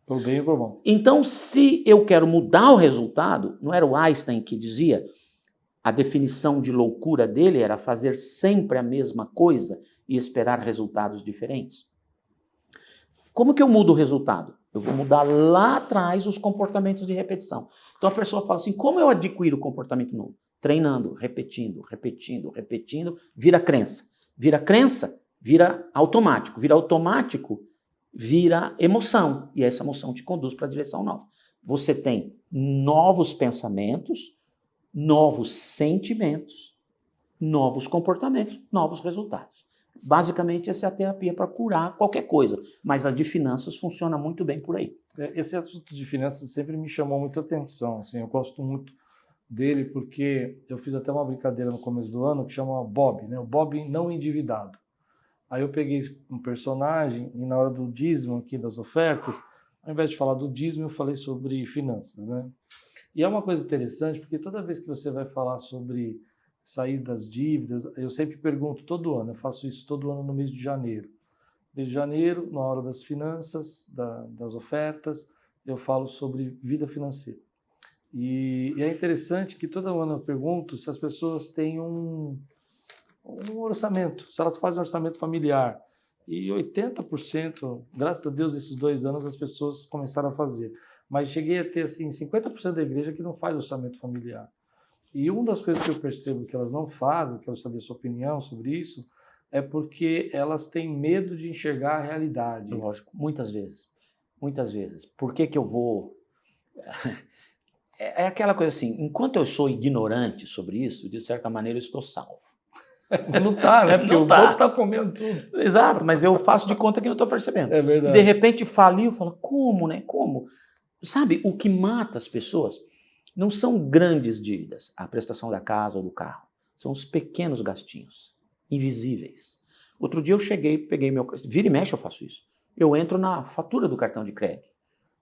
Por bem ou por bom. Então, se eu quero mudar o resultado, não era o Einstein que dizia, a definição de loucura dele era fazer sempre a mesma coisa e esperar resultados diferentes? Como que eu mudo o resultado? Eu vou mudar lá atrás os comportamentos de repetição. Então a pessoa fala assim, como eu adquiro o comportamento novo? Treinando, repetindo, vira crença. Vira crença, vira automático. Vira automático, vira emoção. E essa emoção te conduz para a direção nova. Você tem novos pensamentos, novos sentimentos, novos comportamentos, novos resultados. Basicamente, essa é a terapia para curar qualquer coisa, mas a de finanças funciona muito bem por aí. Esse assunto de finanças sempre me chamou muita atenção, assim, eu gosto muito dele porque eu fiz até uma brincadeira no começo do ano que chama Bob, né? O Bob não endividado. Aí eu peguei um personagem e na hora do dízimo aqui das ofertas, ao invés de falar do dízimo, eu falei sobre finanças, né? E é uma coisa interessante porque toda vez que você vai falar sobre sair das dívidas, eu sempre pergunto todo ano, eu faço isso todo ano no mês de janeiro. Mês de janeiro, na hora das finanças, das ofertas, eu falo sobre vida financeira. E é interessante que todo ano eu pergunto se as pessoas têm um orçamento, se elas fazem um orçamento familiar. E 80%, graças a Deus, esses 2 anos as pessoas começaram a fazer. Mas cheguei a ter assim, 50% da igreja que não faz orçamento familiar. E uma das coisas que eu percebo que elas não fazem, quero saber a sua opinião sobre isso, é porque elas têm medo de enxergar a realidade. Lógico, muitas vezes. Muitas vezes. Por que eu vou... É aquela coisa assim, enquanto eu sou ignorante sobre isso, de certa maneira eu estou salvo. Não está, né? Porque o povo está comendo tudo. Exato, mas eu faço de conta que não estou percebendo. É verdade. E de repente faliu, eu falo, como, né? Como? Sabe, o que mata as pessoas não são grandes dívidas, a prestação da casa ou do carro. São os pequenos gastinhos, invisíveis. Outro dia eu cheguei, peguei meu... Vira e mexe eu faço isso. Eu entro na fatura do cartão de crédito.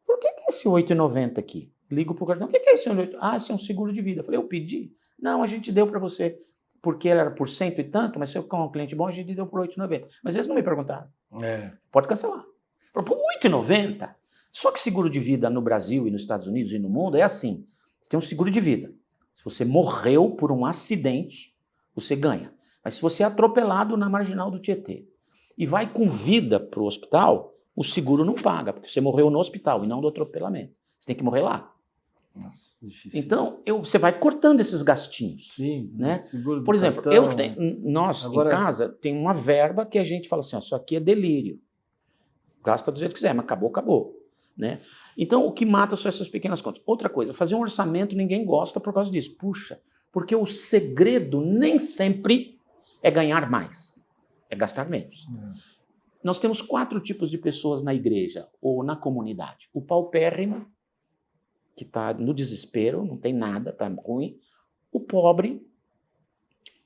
Por que é esse R$ 8,90 aqui? Ligo pro cartão. O que é esse 8,90? Ah, esse é um seguro de vida. Eu falei, eu pedi. Não, a gente deu para você. Porque ele era por 100 e tanto, mas se eu for um cliente bom, a gente deu por R$ 8,90. Mas eles não me perguntaram. Pode cancelar. Por R$ 8,90? Só que seguro de vida no Brasil e nos Estados Unidos e no mundo é assim. Você tem um seguro de vida. Se você morreu por um acidente, você ganha. Mas se você é atropelado na marginal do Tietê e vai com vida para o hospital, o seguro não paga, porque você morreu no hospital e não do atropelamento. Você tem que morrer lá. Nossa, difícil. Então, você vai cortando esses gastinhos. Sim, né? seguro do Por exemplo, cartão. nós Agora- em casa tem uma verba que a gente fala assim, ó, isso aqui é delírio. Gasta do jeito que quiser, mas acabou, acabou. Né? Então, o que mata são essas pequenas contas. Outra coisa, fazer um orçamento ninguém gosta por causa disso. Puxa, porque o segredo nem sempre é ganhar mais, é gastar menos. Nós temos 4 tipos de pessoas na igreja ou na comunidade. O paupérrimo, que está no desespero, não tem nada, está ruim. O pobre,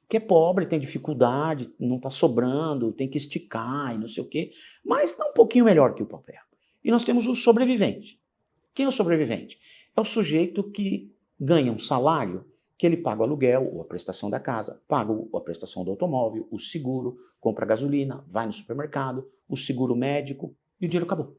que é pobre, tem dificuldade, não está sobrando, tem que esticar e não sei o quê, mas está um pouquinho melhor que o paupérrimo. E nós temos o sobrevivente. Quem é o sobrevivente? É o sujeito que ganha um salário que ele paga o aluguel ou a prestação da casa, paga a prestação do automóvel, o seguro, compra gasolina, vai no supermercado, o seguro médico e o dinheiro acabou.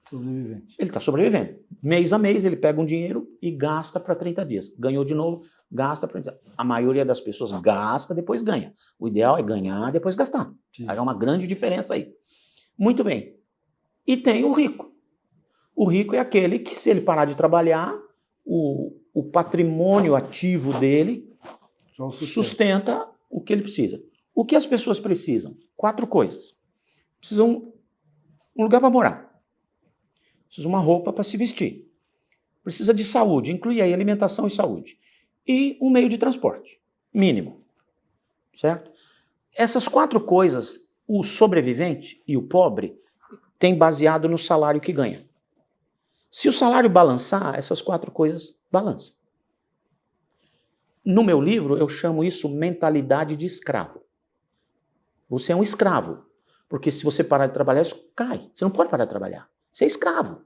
Sobrevivente. Ele está sobrevivendo. Mês a mês ele pega um dinheiro e gasta para 30 dias. Ganhou de novo, gasta para 30 dias. A maioria das pessoas gasta, depois ganha. O ideal é ganhar, depois gastar. Sim. Há uma grande diferença aí. Muito bem. E tem o rico. O rico é aquele que, se ele parar de trabalhar, o patrimônio ativo dele Só o sustenta o que ele precisa. O que as pessoas precisam? 4 coisas. Precisam um lugar para morar. Precisa uma roupa para se vestir. Precisa de saúde, inclui aí alimentação e saúde. E um meio de transporte, mínimo. Certo? Essas 4 coisas, o sobrevivente e o pobre têm baseado no salário que ganha. Se o salário balançar, essas 4 coisas balançam. No meu livro, eu chamo isso mentalidade de escravo. Você é um escravo. Porque se você parar de trabalhar, isso cai. Você não pode parar de trabalhar. Você é escravo.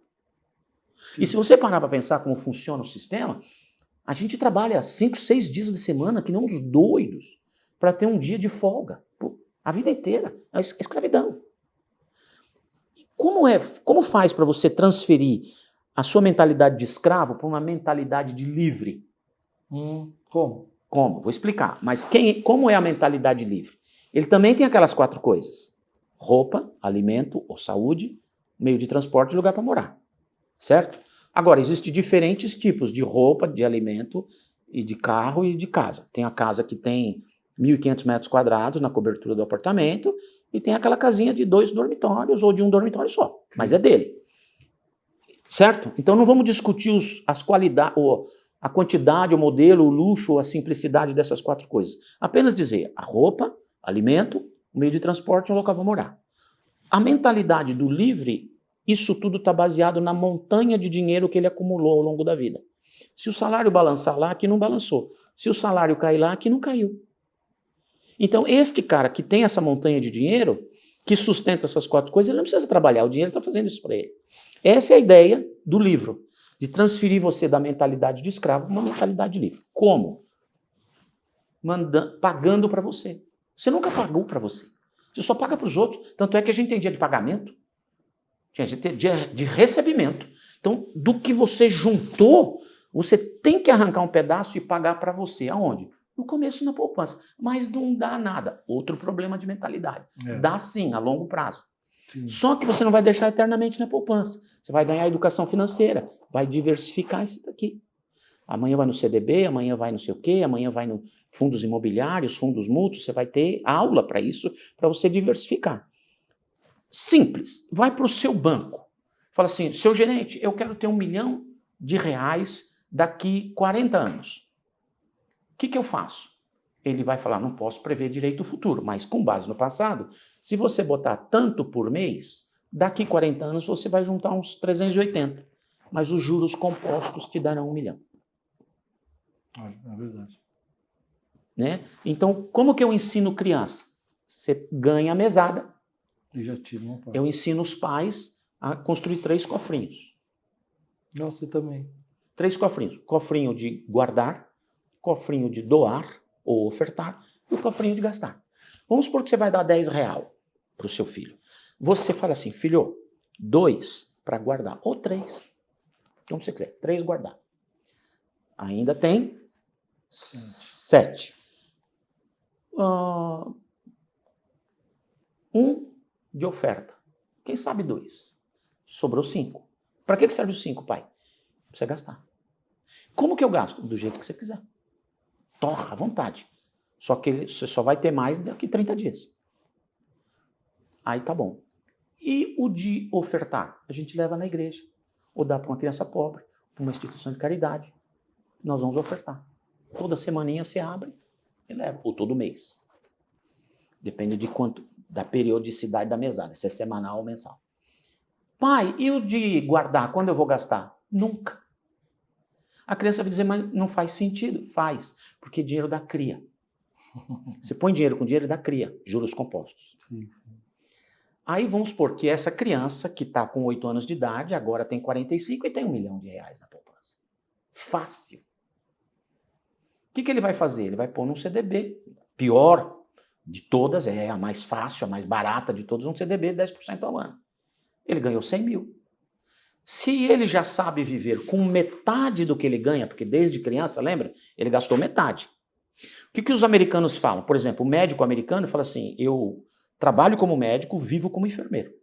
E se você parar para pensar como funciona o sistema, a gente trabalha 5, 6 dias de semana, que nem uns doidos, para ter um dia de folga. Pô, a vida inteira. É escravidão. Como faz para você transferir a sua mentalidade de escravo para uma mentalidade de livre? Como? Como? Vou explicar. Mas como é a mentalidade livre? Ele também tem aquelas 4 coisas. Roupa, alimento ou saúde, meio de transporte e lugar para morar. Certo? Agora, existem diferentes tipos de roupa, de alimento, e de carro e de casa. Tem a casa que tem 1.500 metros quadrados na cobertura do apartamento e tem aquela casinha de 2 dormitórios ou de um dormitório só. Mas é dele. Certo? Então não vamos discutir as qualidades, ou a quantidade, o modelo, o luxo, ou a simplicidade dessas 4 coisas. Apenas dizer a roupa, alimento, o meio de transporte e um local para morar. A mentalidade do livre, isso tudo está baseado na montanha de dinheiro que ele acumulou ao longo da vida. Se o salário balançar lá, aqui não balançou. Se o salário cair lá, aqui não caiu. Então, este cara que tem essa montanha de dinheiro, que sustenta essas 4 coisas, ele não precisa trabalhar, o dinheiro está fazendo isso para ele. Essa é a ideia do livro, de transferir você da mentalidade de escravo para uma mentalidade livre. Como? Pagando para você. Você nunca pagou para você. Você só paga para os outros. Tanto é que a gente tem dia de pagamento, a gente tem dia de recebimento. Então, do que você juntou, você tem que arrancar um pedaço e pagar para você. Aonde? No começo, na poupança. Mas não dá nada. Outro problema de mentalidade. Dá sim, a longo prazo. Sim. Só que você não vai deixar eternamente na poupança. Você vai ganhar educação financeira, vai diversificar isso daqui. Amanhã vai no CDB, amanhã vai não sei o quê, amanhã vai no fundos imobiliários, fundos mútuos, você vai ter aula para isso, para você diversificar. Simples. Vai para o seu banco. Fala assim, seu gerente, eu quero ter R$1 milhão daqui 40 anos. O que eu faço? Ele vai falar, não posso prever direito o futuro, mas com base no passado, se você botar tanto por mês, daqui 40 anos você vai juntar uns 380, mas os juros compostos te darão R$1 milhão. É verdade. Né? Então, como que eu ensino criança? Você ganha a mesada. E já tiro uma parte. Eu ensino os pais a construir 3 cofrinhos. Nossa, também. 3 cofrinhos. Cofrinho de guardar, cofrinho de doar ou ofertar e o cofrinho de gastar. Vamos supor que você vai dar R$10 para o seu filho. Você fala assim, filho, 2 para guardar, ou 3. Como você quiser, 3 guardar. Ainda tem 7. 1 de oferta. Quem sabe 2? Sobrou 5. Para que serve os 5, pai? Para você gastar. Como que eu gasto? Do jeito que você quiser. Torra à vontade. Só que você só vai ter mais daqui 30 dias. Aí tá bom. E o de ofertar? A gente leva na igreja. Ou dá para uma criança pobre, para uma instituição de caridade. Nós vamos ofertar. Toda semaninha você abre e leva. Ou todo mês. Depende de quanto, da periodicidade da mesada. Se é semanal ou mensal. Pai, e o de guardar? Quando eu vou gastar? Nunca. A criança vai dizer, mas não faz sentido. Faz, porque dinheiro dá cria. Você põe dinheiro com dinheiro e dá cria, juros compostos. Sim. Aí vamos supor que essa criança que está com 8 anos de idade, agora tem 45 e tem R$1 milhão na poupança. Fácil. O que ele vai fazer? Ele vai pôr num CDB. Pior de todas, é a mais fácil, a mais barata de todas, um CDB de 10% ao ano. Ele ganhou 100 mil. Se ele já sabe viver com metade do que ele ganha, porque desde criança, lembra? Ele gastou metade. O que os americanos falam? Por exemplo, o médico americano fala assim, eu trabalho como médico, vivo como enfermeiro.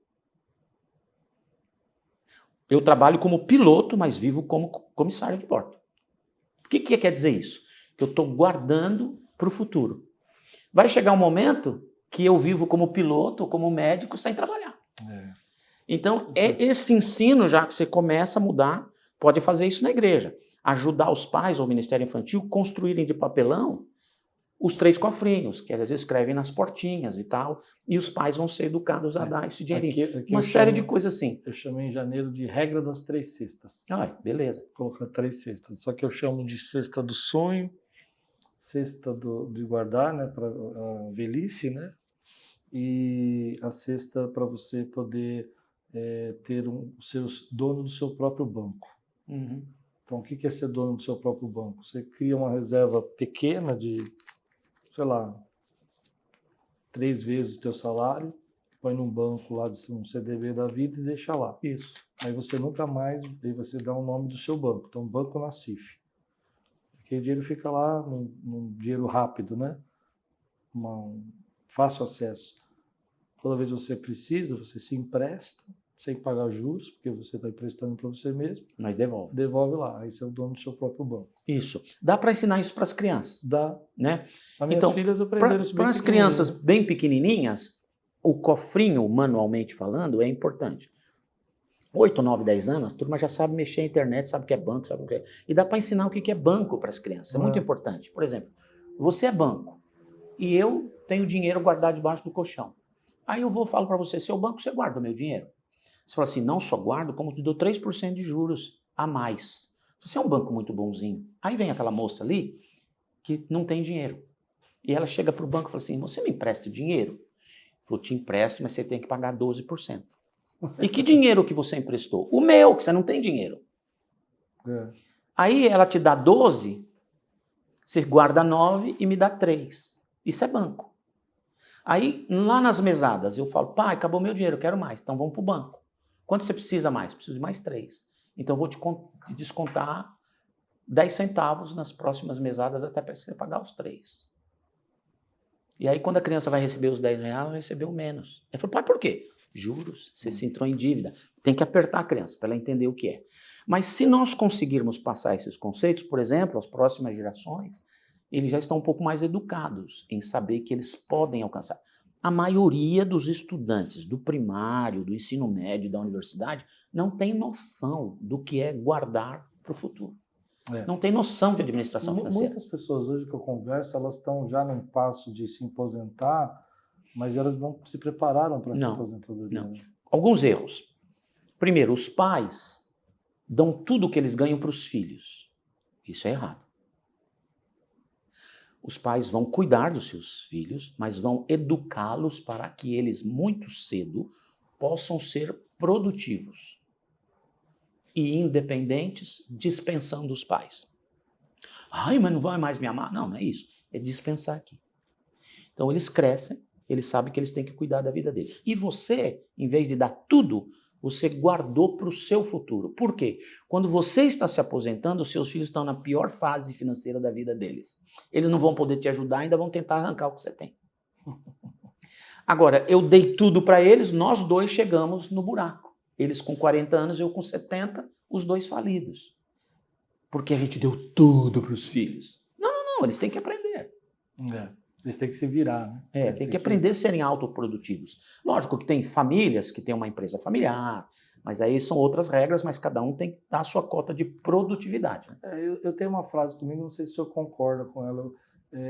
Eu trabalho como piloto, mas vivo como comissário de bordo. O que quer dizer isso? Que eu estou guardando para o futuro. Vai chegar um momento que eu vivo como piloto, como médico, sem trabalhar. Então, é esse ensino já que você começa a mudar, pode fazer isso na igreja. Ajudar os pais ou o Ministério Infantil a construírem de papelão os 3 cofrinhos, que eles escrevem nas portinhas e tal, e os pais vão ser educados a dar esse dinheirinho. Aqui uma série de coisas assim. Eu chamei em janeiro de regra das 3 cestas. Beleza. Colocar 3 cestas. Só que eu chamo de cesta do sonho, cesta de guardar, né, para a velhice, né, e a cesta para você poder ter ser dono do seu próprio banco. Uhum. Então, o que é ser dono do seu próprio banco? Você cria uma reserva pequena de, sei lá, 3 vezes o teu salário, põe num banco lá, um CDB da vida e deixa lá. Isso. Aí você nunca mais, aí você dá o nome do seu banco. Então, Banco Nassif. Aquele dinheiro fica lá, num dinheiro rápido, né? Um fácil acesso. Toda vez que você precisa, você se empresta, sem pagar juros, porque você está emprestando para você mesmo. Mas devolve. Devolve lá, aí você é o dono do seu próprio banco. Isso. Dá para ensinar isso para as crianças? Dá. Né? As minhas filhas aprenderam isso bem para as crianças bem pequenininhas, o cofrinho, manualmente falando, é importante. 8, 9, 10 anos, a turma já sabe mexer na internet, sabe o que é banco, sabe o que é. E dá para ensinar o que é banco para as crianças. É muito importante. Por exemplo, você é banco e eu tenho dinheiro guardado debaixo do colchão. Aí eu falo para você, seu banco, você guarda o meu dinheiro? Você fala assim, não só guardo, como te dou 3% de juros a mais. Você é um banco muito bonzinho. Aí vem aquela moça ali que não tem dinheiro. E ela chega para o banco e fala assim, você me empresta dinheiro? Falou, te empresto, mas você tem que pagar 12%. E que dinheiro que você emprestou? O meu, que você não tem dinheiro. Aí ela te dá 12, você guarda 9 e me dá 3. Isso é banco. Aí, lá nas mesadas, eu falo, pai, acabou meu dinheiro, eu quero mais. Então vamos para o banco. Quanto você precisa mais? Preciso de mais 3. Então eu vou te descontar 10 centavos nas próximas mesadas até para você pagar os 3. E aí, quando a criança vai receber os 10 reais, recebeu menos. Ele falou, pai, por quê? Juros, você se entrou em dívida. Tem que apertar a criança para ela entender o que é. Mas se nós conseguirmos passar esses conceitos, por exemplo, às próximas gerações, eles já estão um pouco mais educados em saber que eles podem alcançar. A maioria dos estudantes do primário, do ensino médio, da universidade, não tem noção do que é guardar para o futuro. Não tem noção de administração financeira. Muitas pessoas hoje que eu converso, elas estão já num passo de se aposentar, mas elas não se prepararam para essa aposentadoria. Não. Alguns erros. Primeiro, os pais dão tudo o que eles ganham para os filhos. Isso é errado. Os pais vão cuidar dos seus filhos, mas vão educá-los para que eles, muito cedo, possam ser produtivos e independentes, dispensando os pais. Ai, mas não vai mais me amar? Não, não é isso. É dispensar aqui. Então, eles crescem, eles sabem que eles têm que cuidar da vida deles. E você, em vez de dar tudo, você guardou para o seu futuro. Por quê? Quando você está se aposentando, os seus filhos estão na pior fase financeira da vida deles. Eles não vão poder te ajudar, ainda vão tentar arrancar o que você tem. Agora, eu dei tudo para eles, nós dois chegamos no buraco. Eles com 40 anos, eu com 70, os dois falidos. porque a gente deu tudo para os filhos. Não, eles têm que aprender. Eles têm que se virar, né? Tem que aprender a serem autoprodutivos. Lógico que tem famílias que têm uma empresa familiar, mas aí são outras regras, mas cada um tem que dar a sua cota de produtividade. Né? Eu tenho uma frase comigo, não sei se o senhor concorda com ela.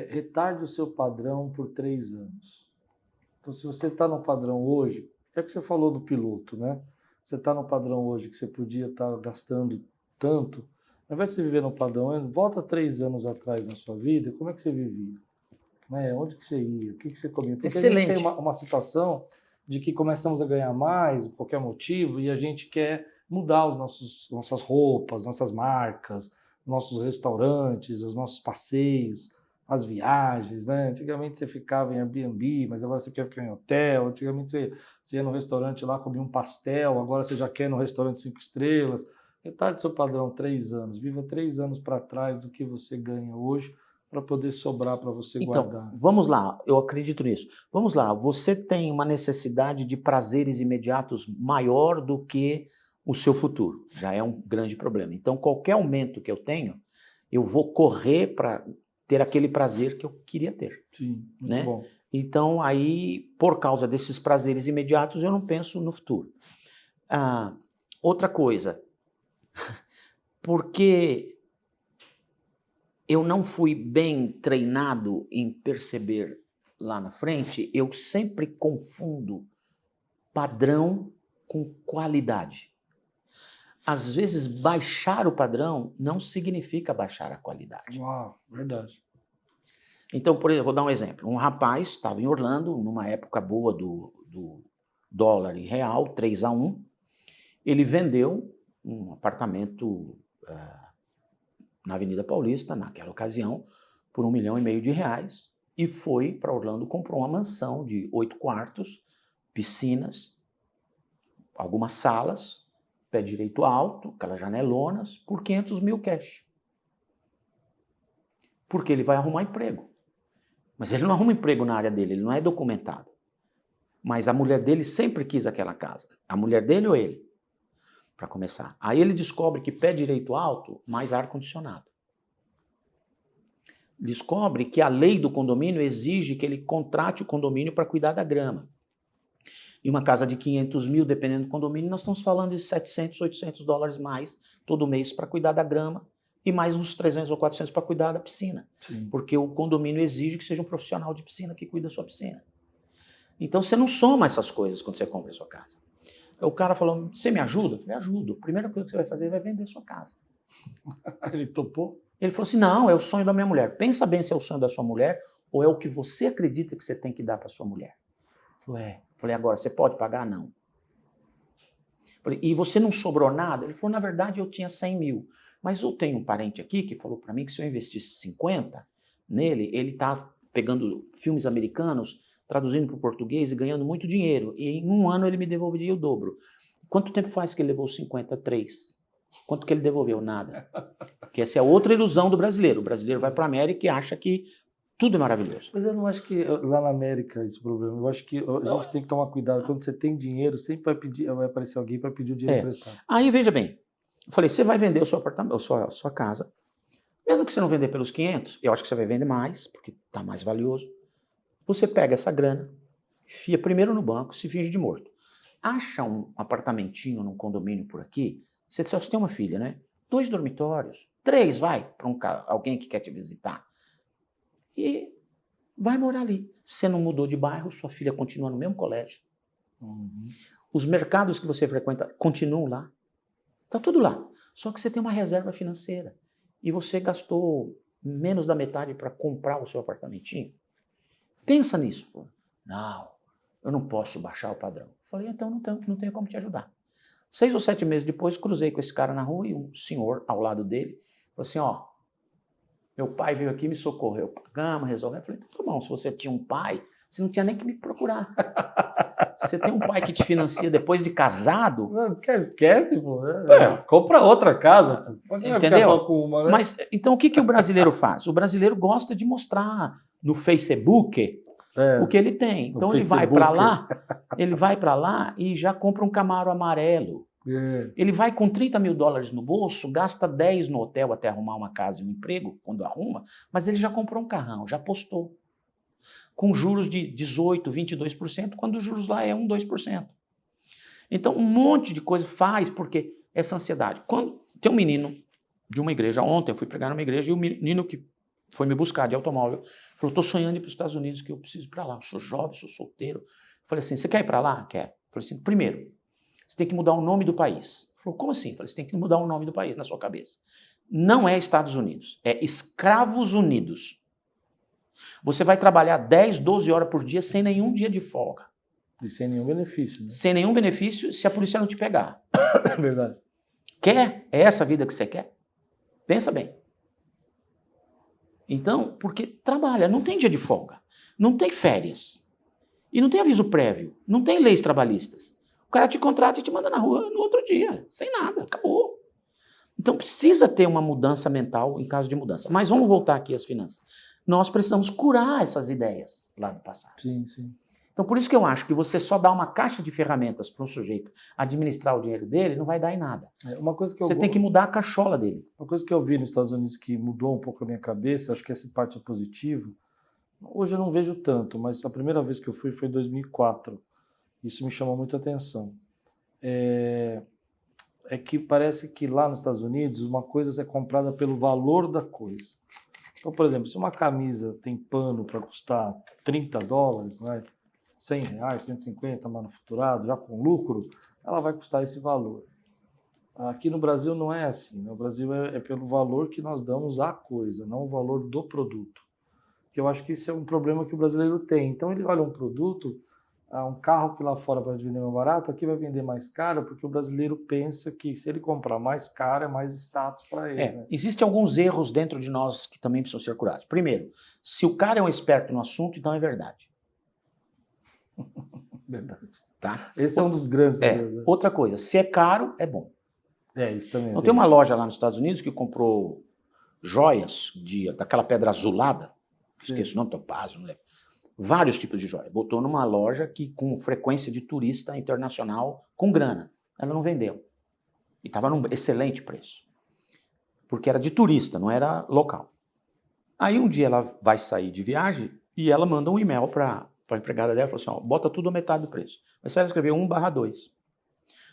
Retarde o seu padrão por 3 anos. Então, se você está no padrão hoje, é que você falou do piloto, né? Você está no padrão hoje que você podia estar gastando tanto, ao invés de você viver no padrão, volta 3 anos atrás na sua vida, como é que você vivia? Né? Onde que você ia? O que você comia? Porque Excelente. a gente tem uma situação de que começamos a ganhar mais, por qualquer motivo, e a gente quer mudar nossas roupas, nossas marcas, nossos restaurantes, os nossos passeios, as viagens, né? Antigamente você ficava em Airbnb, mas agora você quer ficar em hotel. Antigamente você ia no restaurante lá, comia um pastel, agora você já quer ir no restaurante 5 estrelas. Retarde seu padrão 3 anos, viva 3 anos para trás do que você ganha hoje, para poder sobrar para você guardar. Então, vamos lá, eu acredito nisso. Vamos lá, você tem uma necessidade de prazeres imediatos maior do que o seu futuro. Já é um grande problema. Então, qualquer aumento que eu tenho, eu vou correr para ter aquele prazer que eu queria ter. Sim, muito né? bom. Então, aí, por causa desses prazeres imediatos, eu não penso no futuro. Outra coisa, porque eu não fui bem treinado em perceber lá na frente, eu sempre confundo padrão com qualidade. Às vezes, baixar o padrão não significa baixar a qualidade. Uau, verdade. Então, por exemplo, vou dar um exemplo. Um rapaz estava em Orlando, numa época boa do dólar e real, 3-1. Ele vendeu um apartamento na Avenida Paulista, naquela ocasião, por R$1,5 milhão, e foi para Orlando, comprou uma mansão de 8 quartos, piscinas, algumas salas, pé direito alto, aquelas janelonas, por 500 mil cash. Porque ele vai arrumar emprego. Mas ele não arruma emprego na área dele, ele não é documentado. Mas a mulher dele sempre quis aquela casa. A mulher dele ou ele? Para começar. Aí ele descobre que pé direito alto, mais ar-condicionado. Descobre que a lei do condomínio exige que ele contrate o condomínio para cuidar da grama. E uma casa de 500 mil, dependendo do condomínio, nós estamos falando de 700, 800 dólares mais todo mês para cuidar da grama e mais uns 300 ou 400 para cuidar da piscina. Sim. Porque o condomínio exige que seja um profissional de piscina que cuida da sua piscina. Então você não soma essas coisas quando você compra a sua casa. O cara falou, você me ajuda? Eu falei, ajudo. A primeira coisa que você vai fazer é vender a sua casa. Ele topou? Ele falou assim, não, é o sonho da minha mulher. Pensa bem se é o sonho da sua mulher ou é o que você acredita que você tem que dar para sua mulher. Eu falei, é. Eu falei, agora, você pode pagar? Não. Eu falei, e você não sobrou nada? Ele falou, na verdade, eu tinha 100 mil. Mas eu tenho um parente aqui que falou para mim que se eu investisse 50 nele, ele está pegando filmes americanos, traduzindo para o português e ganhando muito dinheiro. E em um ano ele me devolveria o dobro. Quanto tempo faz que ele levou 50? 3. Quanto que ele devolveu? Nada. Porque essa é outra ilusão do brasileiro. O brasileiro vai para a América e acha que tudo é maravilhoso. Mas eu não acho que lá na América esse problema. Eu acho que a gente tem que tomar cuidado. Quando você tem dinheiro, sempre vai aparecer alguém para pedir o dinheiro emprestado. Aí, veja bem. Eu falei, você vai vender o seu apartamento, a sua casa. Mesmo que você não vender pelos 500, eu acho que você vai vender mais, porque está mais valioso. Você pega essa grana, enfia primeiro no banco, se finge de morto. Acha um apartamentinho num condomínio por aqui, você só tem uma filha, né? 2 dormitórios, 3, vai, para alguém que quer te visitar. E vai morar ali. Você não mudou de bairro, sua filha continua no mesmo colégio. Uhum. Os mercados que você frequenta continuam lá. Está tudo lá. Só que você tem uma reserva financeira. E você gastou menos da metade para comprar o seu apartamentinho. Pensa nisso. Pô. Não, eu não posso baixar o padrão. Falei, então não tenho como te ajudar. 6 ou 7 meses depois, cruzei com esse cara na rua e um senhor ao lado dele falou assim, ó, meu pai veio aqui, me socorreu, pagamos, resolveu. Eu falei, tá bom, se você tinha um pai, você não tinha nem que me procurar. Você tem um pai que te financia depois de casado? Não, esquece, pô. Compra outra casa. Pô. Entendeu? Só com uma, né? Mas, então, o que o brasileiro faz? O brasileiro gosta de mostrar no Facebook o que ele tem. Então, ele vai para lá e já compra um Camaro amarelo. Ele vai com 30 mil dólares no bolso, gasta 10 no hotel até arrumar uma casa e um emprego, quando arruma, mas ele já comprou um carrão, já apostou. Com juros de 18%, 22%, quando os juros lá é 1%, 2%. Então, um monte de coisa faz, porque essa ansiedade. Quando tem um menino de uma igreja, ontem eu fui pregar numa igreja, e o menino que foi me buscar de automóvel falou, estou sonhando em ir para os Estados Unidos, que eu preciso ir para lá, eu sou jovem, sou solteiro. Eu falei assim, você quer ir para lá? Quero. Eu falei assim, primeiro, você tem que mudar o nome do país. Ele falou, como assim? Eu falei, você tem que mudar o nome do país na sua cabeça. Não é Estados Unidos, é Escravos Unidos. Você vai trabalhar 10, 12 horas por dia sem nenhum dia de folga. E sem nenhum benefício, né? Sem nenhum benefício se a polícia não te pegar. É verdade. Quer? É essa a vida que você quer? Pensa bem. Então, porque trabalha, não tem dia de folga, não tem férias, e não tem aviso prévio, não tem leis trabalhistas. O cara te contrata e te manda na rua no outro dia, sem nada, acabou. Então precisa ter uma mudança mental em caso de mudança. Mas vamos voltar aqui às finanças. Nós precisamos curar essas ideias lá do passado. Sim, sim. Então por isso que eu acho que você só dá uma caixa de ferramentas para um sujeito administrar o dinheiro dele, não vai dar em nada. Uma coisa que Você tem que mudar a cachola dele. Uma coisa que eu vi nos Estados Unidos que mudou um pouco a minha cabeça, acho que essa parte é positiva. Hoje eu não vejo tanto, mas a primeira vez que eu fui foi em 2004. Isso me chamou muita atenção. É que parece que lá nos Estados Unidos uma coisa é comprada pelo valor da coisa. Então, por exemplo, se uma camisa tem pano para custar $30, né, R$100, 150 manufaturado, já com lucro, ela vai custar esse valor. Aqui no Brasil não é assim. No Brasil é pelo valor que nós damos à coisa, não o valor do produto. Que eu acho que isso é um problema que o brasileiro tem. Então ele olha um produto, um carro que lá fora vai vender mais barato, aqui vai vender mais caro, porque o brasileiro pensa que se ele comprar mais caro é mais status para ele. Né? Existem alguns erros dentro de nós que também precisam ser curados. Primeiro, se o cara é um experto no assunto, então é verdade. Verdade. Tá? Esse é um dos grandes problemas. Né? Outra coisa, se é caro, é bom. Isso também. Então tem uma loja lá nos Estados Unidos que comprou joias daquela pedra azulada, esqueço o nome, topázio, não lembro. Vários tipos de joia. Botou numa loja que com frequência de turista internacional com grana. Ela não vendeu. E estava num excelente preço. Porque era de turista, não era local. Aí um dia ela vai sair de viagem e ela manda um e-mail para a empregada dela e falou assim, ó, bota tudo a metade do preço. Mas ela escreveu 1/2.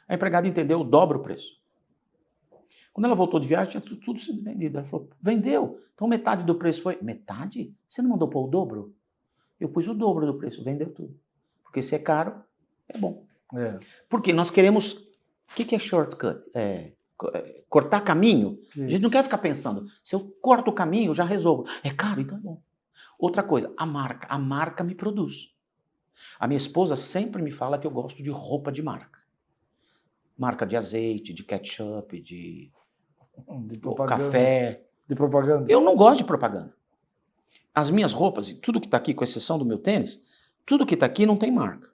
A empregada entendeu, dobra o preço. Quando ela voltou de viagem, tinha tudo sido vendido. Ela falou, vendeu. Então metade do preço foi... Metade? Você não mandou pôr o dobro? Eu pus o dobro do preço, vendeu tudo. Porque se é caro, é bom. Porque nós queremos... O que é shortcut? Cortar caminho? Sim. A gente não quer ficar pensando, se eu corto o caminho, eu já resolvo. É caro, então é bom. Outra coisa, a marca me produz. A minha esposa sempre me fala que eu gosto de roupa de marca. Marca de azeite, de ketchup, de café. De propaganda? Eu não gosto de propaganda. As minhas roupas, tudo que está aqui, com exceção do meu tênis, tudo que está aqui não tem marca.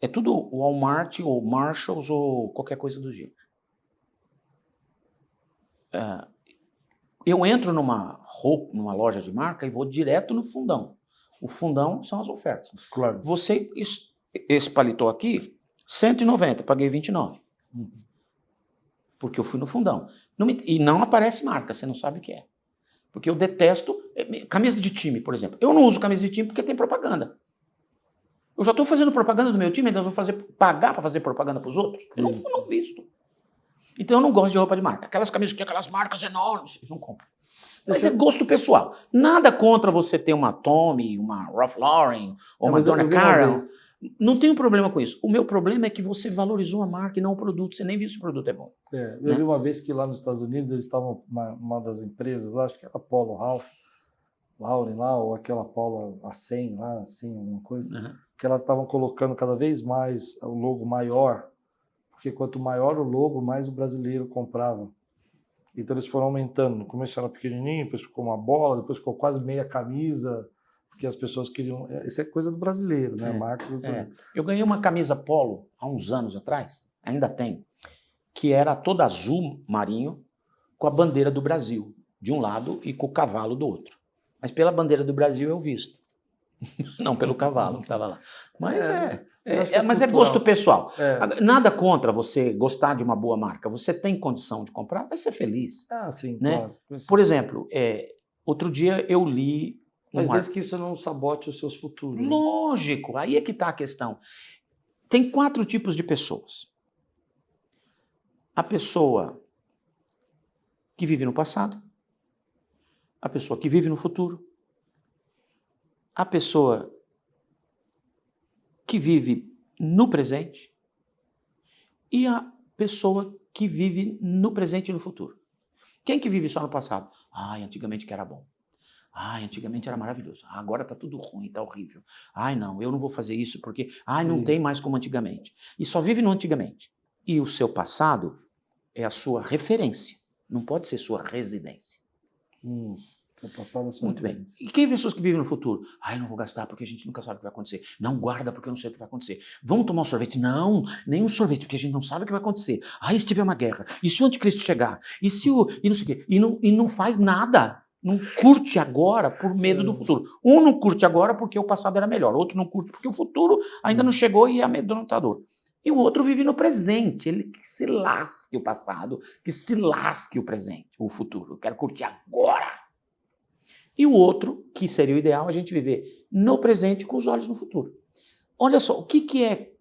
É tudo Walmart ou Marshalls ou qualquer coisa do gênero. Eu entro numa loja de marca e vou direto no fundão. O fundão são as ofertas. Claro. Esse paletó aqui, 190, paguei 29. Porque eu fui no fundão. E não aparece marca, você não sabe o que é. Porque eu detesto camisa de time, por exemplo. Eu não uso camisa de time porque tem propaganda. Eu já estou fazendo propaganda do meu time, ainda vou pagar para fazer propaganda para os outros? Eu não visto. Então eu não gosto de roupa de marca. Aquelas camisas que aquelas marcas enormes, eu não compro. Mas é gosto pessoal. Nada contra você ter uma Tommy, uma Ralph Lauren, ou uma Donna Karan. Não tenho problema com isso. O meu problema é que você valorizou a marca e não o produto. Você nem viu se o produto é bom. Eu vi uma vez que lá nos Estados Unidos eles estavam, uma das empresas, acho que era a Polo Ralph Lauren lá, ou aquela Polo A100 lá, assim, alguma coisa, que elas estavam colocando cada vez mais o logo maior, porque quanto maior o logo, mais o brasileiro comprava. Então eles foram aumentando. No começo era pequenininho, depois ficou uma bola, depois ficou quase meia camisa, porque as pessoas queriam... Isso é coisa do brasileiro, né? Marca do brasileiro. Eu ganhei uma camisa polo há uns anos atrás, ainda tenho, que era toda azul marinho, com a bandeira do Brasil de um lado e com o cavalo do outro. Mas pela bandeira do Brasil eu visto. Não pelo cavalo que estava lá. Mas eu acho que mas é cultural. gosto pessoal. É. Nada contra você gostar de uma boa marca. Você tem condição de comprar, vai ser feliz. Ah, sim, Né? claro. Por exemplo, outro dia eu li Mas desde que isso não sabote os seus futuros. Né? Lógico, aí é que está a questão. Tem 4 tipos de pessoas. A pessoa que vive no passado, a pessoa que vive no futuro, a pessoa que vive no presente e a pessoa que vive no presente e no futuro. Quem que vive só no passado? Ai, antigamente que era bom. Ai, antigamente era maravilhoso. Agora tá tudo ruim, tá horrível. Ai, não, eu não vou fazer isso porque, não Sim. tem mais como antigamente. E só vive no antigamente. E o seu passado é a sua referência, não pode ser sua residência. O passado é só Muito bem. E quem pessoas que vivem no futuro? Ai, não vou gastar porque a gente nunca sabe o que vai acontecer. Não guarda porque eu não sei o que vai acontecer. Vamos tomar um sorvete? Não, nem um sorvete porque a gente não sabe o que vai acontecer. Ai, se tiver uma guerra? E se o anticristo chegar? E se o... E não sei o quê. E não faz nada. Não curte agora por medo do futuro. Um não curte agora porque o passado era melhor. Outro não curte porque o futuro ainda não chegou e é amedrontador. E o outro vive no presente. Ele que se lasque o passado, que se lasque o presente, o futuro. Eu quero curtir agora. E o outro, que seria o ideal, a gente viver no presente com os olhos no futuro. Olha só, o que é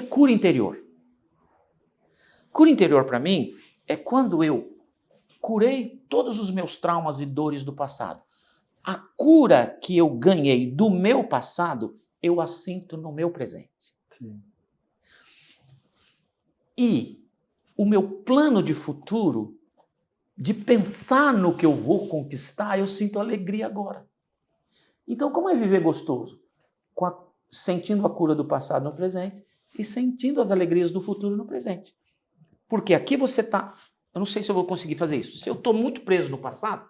cura interior? Cura interior, para mim, é quando eu curei todos os meus traumas e dores do passado. A cura que eu ganhei do meu passado, eu a sinto no meu presente. Sim. E o meu plano de futuro, de pensar no que eu vou conquistar, eu sinto alegria agora. Então, como é viver gostoso? Sentindo a cura do passado no presente e sentindo as alegrias do futuro no presente. Porque aqui você está... Eu não sei se eu vou conseguir fazer isso. Se eu estou muito preso no passado,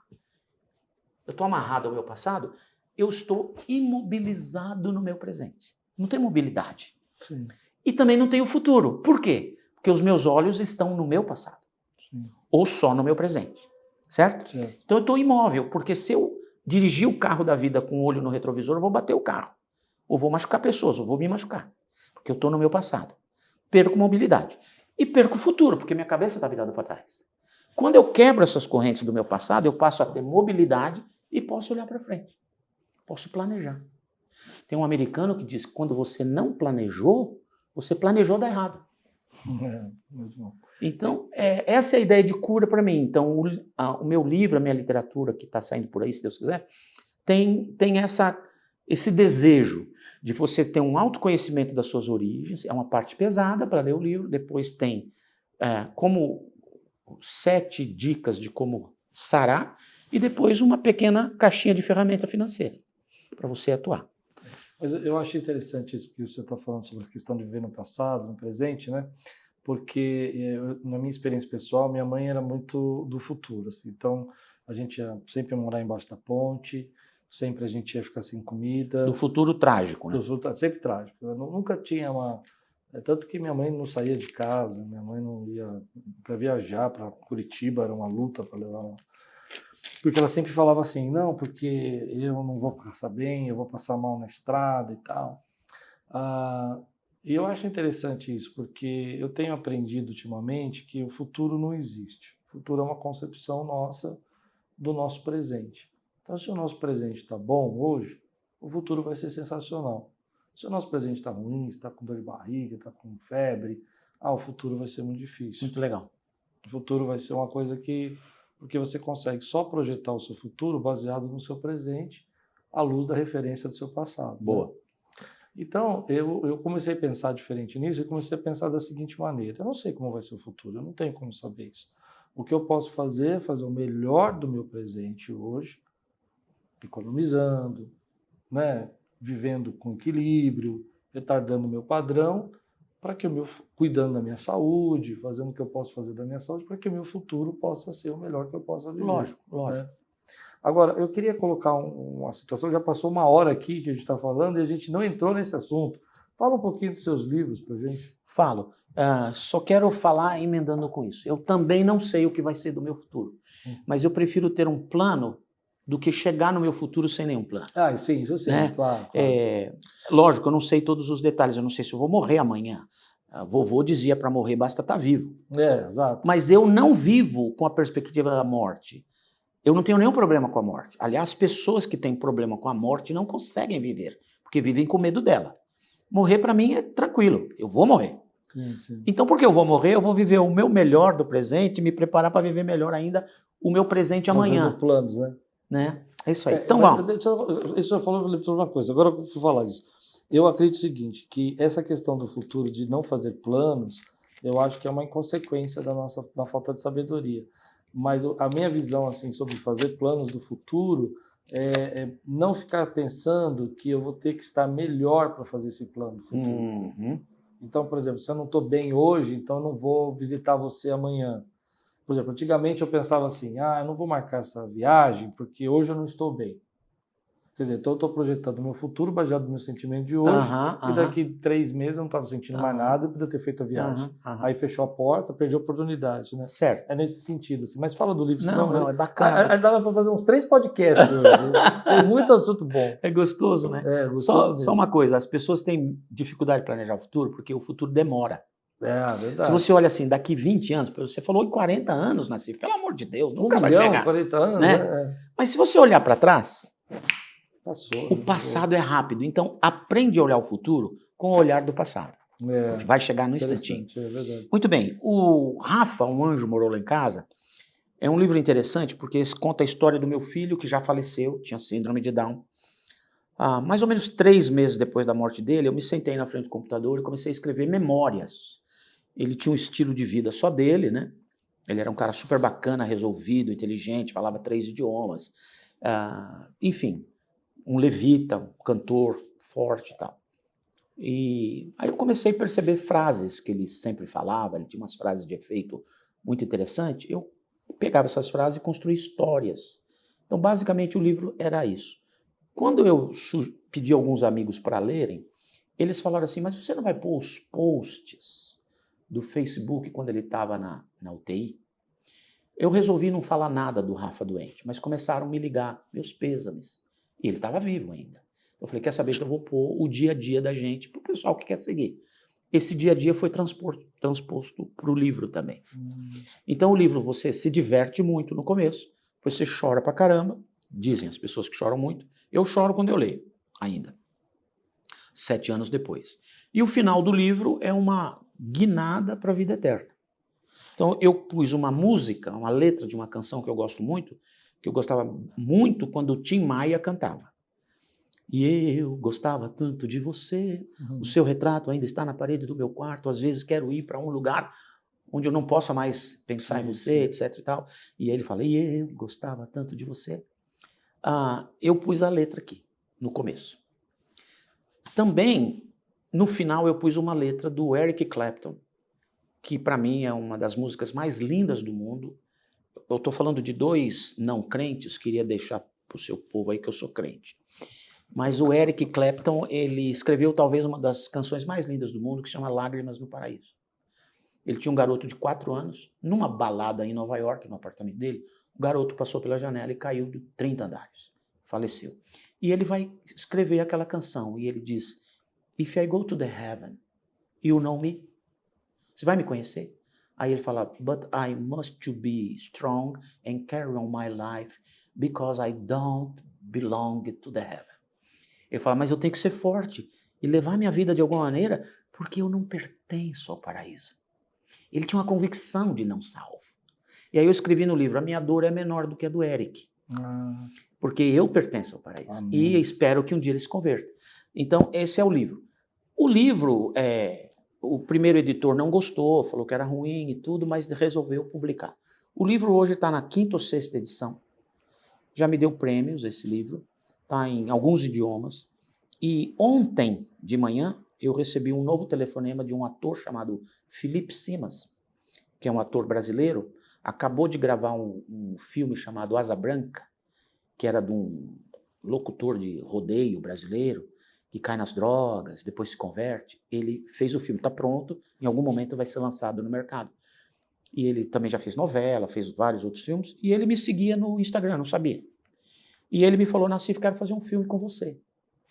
eu estou amarrado ao meu passado, eu estou imobilizado no meu presente. Não tem mobilidade. Sim. E também não tenho futuro. Por quê? Porque os meus olhos estão no meu passado. Sim. Ou só no meu presente. Certo? Certo. Então eu estou imóvel, porque se eu dirigir o carro da vida com o olho no retrovisor, eu vou bater o carro. Ou vou machucar pessoas, ou vou me machucar. Porque eu estou no meu passado. Perco mobilidade. E perco o futuro, porque minha cabeça está virada para trás. Quando eu quebro essas correntes do meu passado, eu passo a ter mobilidade e posso olhar para frente. Posso planejar. Tem um americano que diz que quando você não planejou, você planejou dar errado. Muito bom. Então, essa é a ideia de cura para mim. Então, o meu livro, a minha literatura, que está saindo por aí, se Deus quiser, tem esse desejo de você ter um autoconhecimento das suas origens. É uma parte pesada para ler o livro. Depois tem como 7 dicas de como sarar e depois uma pequena caixinha de ferramenta financeira para você atuar. Mas eu acho interessante isso que você está falando sobre a questão de viver no passado, no presente, né? Porque na minha experiência pessoal, minha mãe era muito do futuro, assim. Então a gente ia sempre morar embaixo da ponte, sempre a gente ia ficar sem comida. Do futuro trágico, né? Do futuro, sempre trágico. Eu nunca tinha tanto que minha mãe não saía de casa, minha mãe não ia para viajar para Curitiba, era uma luta para levar ela. Porque ela sempre falava assim, não, porque eu não vou passar bem, eu vou passar mal na estrada e tal. E eu acho interessante isso, porque eu tenho aprendido ultimamente que o futuro não existe. O futuro é uma concepção nossa do nosso presente. Então, se o nosso presente está bom hoje, o futuro vai ser sensacional. Se o nosso presente está ruim, está com dor de barriga, está com febre, o futuro vai ser muito difícil. Muito legal. O futuro vai ser uma coisa porque você consegue só projetar o seu futuro baseado no seu presente, à luz da referência do seu passado. Boa. Né? Então, eu comecei a pensar diferente nisso e comecei a pensar da seguinte maneira. Eu não sei como vai ser o futuro, eu não tenho como saber isso. O que eu posso fazer é fazer o melhor do meu presente hoje, economizando, né? Vivendo com equilíbrio, retardando o meu padrão, para que cuidando da minha saúde, fazendo o que eu posso fazer da minha saúde, para que o meu futuro possa ser o melhor que eu possa viver. Lógico. Né? Agora, eu queria colocar uma situação, já passou 1 hora aqui que a gente está falando e a gente não entrou nesse assunto. Fala um pouquinho dos seus livros para a gente. Falo. Só quero falar emendando com isso. Eu também não sei o que vai ser do meu futuro, mas eu prefiro ter um plano do que chegar no meu futuro sem nenhum plano. Ah, sim, isso sim, Né? claro. Lógico, eu não sei todos os detalhes, eu não sei se eu vou morrer amanhã. A vovô dizia para morrer basta estar vivo. Exato. Mas eu não vivo com a perspectiva da morte. Eu não tenho nenhum problema com a morte. Aliás, pessoas que têm problema com a morte não conseguem viver, porque vivem com medo dela. Morrer para mim é tranquilo, eu vou morrer. Sim. Então, porque eu vou morrer, eu vou viver o meu melhor do presente e me preparar para viver melhor ainda o meu presente amanhã. Fazendo planos, né? É isso aí. Então, isso eu falo sobre uma coisa. Agora eu vou falar disso. Eu acredito o seguinte, que essa questão do futuro de não fazer planos, eu acho que é uma inconsequência da falta de sabedoria. Mas a minha visão assim sobre fazer planos do futuro é não ficar pensando que eu vou ter que estar melhor para fazer esse plano do futuro. Uhum. Então, por exemplo, se eu não estou bem hoje, então eu não vou visitar você amanhã. Por exemplo, antigamente eu pensava assim, eu não vou marcar essa viagem porque hoje eu não estou bem. Quer dizer, então eu estou projetando o meu futuro baseado no meu sentimento de hoje e daqui 3 meses eu não estava sentindo mais nada e podia ter feito a viagem. Aí fechou a porta, perdi a oportunidade, né? Certo. É nesse sentido, assim. Mas fala do livro, Não, senão... é bacana. Aí dava para fazer uns 3 podcasts hoje. Tem muito assunto bom. É gostoso, né? É, gostoso Só uma coisa, as pessoas têm dificuldade de planejar o futuro porque o futuro demora. Verdade. Se você olha assim, daqui 20 anos, você falou em 40 anos, Nassif, pelo amor de Deus, nunca 1 vai milhão, chegar. 40 anos, né? Mas se você olhar para trás, passou. O passado é rápido. Então, aprende a olhar o futuro com o olhar do passado. Que vai chegar no instantinho. É verdade. Muito bem. O Rafa, Um Anjo Morou Lá em Casa, é um livro interessante porque conta a história do meu filho que já faleceu, tinha síndrome de Down. Mais ou menos 3 meses depois da morte dele, eu me sentei na frente do computador e comecei a escrever memórias. Ele tinha um estilo de vida só dele, né? Ele era um cara super bacana, resolvido, inteligente, falava 3 idiomas. Enfim, um levita, um cantor forte e tal. E aí eu comecei a perceber frases que ele sempre falava, ele tinha umas frases de efeito muito interessantes. Eu pegava essas frases e construía histórias. Então, basicamente, o livro era isso. Quando eu pedi a alguns amigos para lerem, eles falaram assim, mas você não vai pôr os posts do Facebook quando ele estava na UTI? Eu resolvi não falar nada do Rafa doente, mas começaram a me ligar, meus pêsames. E ele estava vivo ainda. Eu falei, quer saber, então eu vou pôr o dia a dia da gente para o pessoal que quer seguir. Esse dia a dia foi transposto para o livro também. Então o livro você se diverte muito no começo, depois você chora pra caramba, dizem as pessoas que choram muito. Eu choro quando eu leio, ainda. 7 anos depois. E o final do livro é uma guinada para a vida eterna. Então eu pus uma música, uma letra de uma canção que eu gosto muito, que eu gostava muito quando o Tim Maia cantava. E eu gostava tanto de você, o seu retrato ainda está na parede do meu quarto, às vezes quero ir para um lugar onde eu não possa mais pensar em você, etc e tal. E ele fala, e eu gostava tanto de você. Eu pus a letra aqui, no começo. Também, no final, eu pus uma letra do Eric Clapton, que para mim é uma das músicas mais lindas do mundo. Eu estou falando de 2 não crentes, queria deixar para o seu povo aí que eu sou crente. Mas o Eric Clapton, ele escreveu talvez uma das canções mais lindas do mundo, que se chama Lágrimas no Paraíso. Ele tinha um garoto de 4 anos, numa balada em Nova York, no apartamento dele, o garoto passou pela janela e caiu de 30 andares, faleceu. E ele vai escrever aquela canção, e ele diz, If I go to the heaven, you know me? Você vai me conhecer? Aí ele fala, but I must to be strong and carry on my life, because I don't belong to the heaven. Ele fala, mas eu tenho que ser forte e levar minha vida de alguma maneira, porque eu não pertenço ao paraíso. Ele tinha uma convicção de não salvo. E aí eu escrevi no livro, a minha dor é menor do que a do Eric. Porque eu pertenço ao paraíso. Amém. E espero que um dia ele se converta. Então, esse é o livro. O livro, o primeiro editor não gostou, falou que era ruim e tudo, mas resolveu publicar. O livro hoje está na 5ª ou 6ª edição. Já me deu prêmios esse livro. Está em alguns idiomas. E ontem de manhã eu recebi um novo telefonema de um ator chamado Felipe Simas, que é um ator brasileiro, acabou de gravar um filme chamado Asa Branca, que era de um locutor de rodeio brasileiro, que cai nas drogas, depois se converte. Ele fez o filme, está pronto, em algum momento vai ser lançado no mercado. E ele também já fez novela, fez vários outros filmes, e ele me seguia no Instagram, não sabia. E ele me falou, Nassif, quero fazer um filme com você.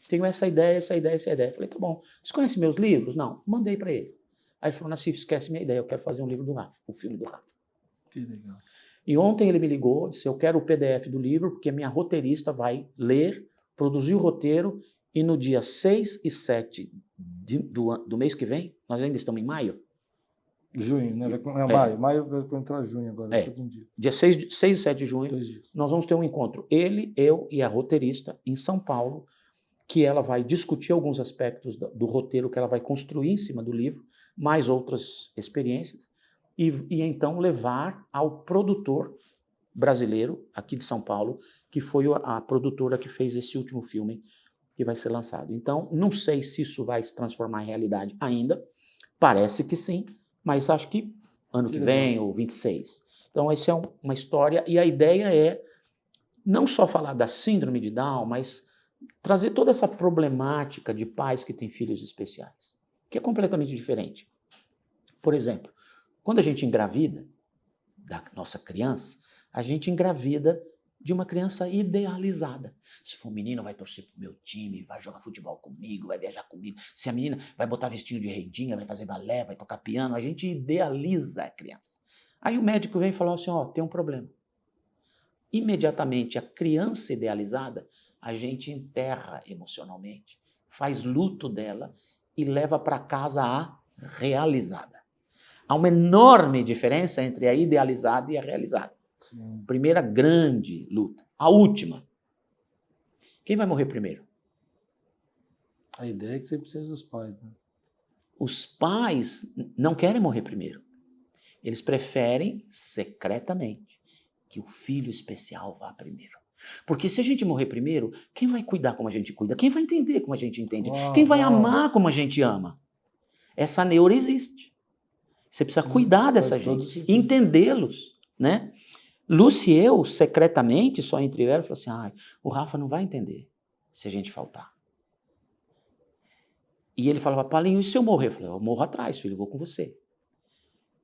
Tenho essa ideia, essa ideia, essa ideia. Eu falei, tá bom. Você conhece meus livros? Não. Mandei para ele. Aí ele falou, Nassif, esquece minha ideia, eu quero fazer um livro do Rafa, um filme do Rafa. Que legal. E ontem ele me ligou, disse, eu quero o PDF do livro, porque a minha roteirista vai ler, produzir o roteiro, e no dia 6 e 7 do mês que vem, nós ainda estamos em maio? Junho, né? Maio. Maio vai entrar junho agora. Um dia. Dia 6 e 7 de junho, 2 dias. nós vamos ter um encontro, ele, eu e a roteirista, em São Paulo, que ela vai discutir alguns aspectos do roteiro que ela vai construir em cima do livro, mais outras experiências, e então levar ao produtor brasileiro, aqui de São Paulo, que foi a produtora que fez esse último filme que vai ser lançado. Então, não sei se isso vai se transformar em realidade ainda, parece que sim, mas acho que ano que vem, ou 26. Então, essa é uma história, e a ideia é não só falar da síndrome de Down, mas trazer toda essa problemática de pais que têm filhos especiais, que é completamente diferente. Por exemplo, quando a gente engravida da nossa criança, a gente engravida de uma criança idealizada. Se for menino, vai torcer pro meu time, vai jogar futebol comigo, vai viajar comigo. Se a menina vai botar vestinho de rendinha, vai fazer balé, vai tocar piano, a gente idealiza a criança. Aí o médico vem e fala assim, ó, tem um problema. Imediatamente, a criança idealizada, a gente enterra emocionalmente, faz luto dela e leva para casa a realizada. Há uma enorme diferença entre a idealizada e a realizada. Sim. Primeira grande luta. A última. Quem vai morrer primeiro? A ideia é que sempre seja os pais, né? Os pais não querem morrer primeiro. Eles preferem, secretamente, que o filho especial vá primeiro. Porque se a gente morrer primeiro, quem vai cuidar como a gente cuida? Quem vai entender como a gente entende? Quem vai amar como a gente ama? Essa neura existe. Você precisa cuidar dessa gente, entendê-los, né? Lúcia e eu, secretamente, só entre ela, falou assim, o Rafa não vai entender se a gente faltar. E ele falava, Paulinho, e se eu morrer? Eu falei, eu morro atrás, filho, eu vou com você.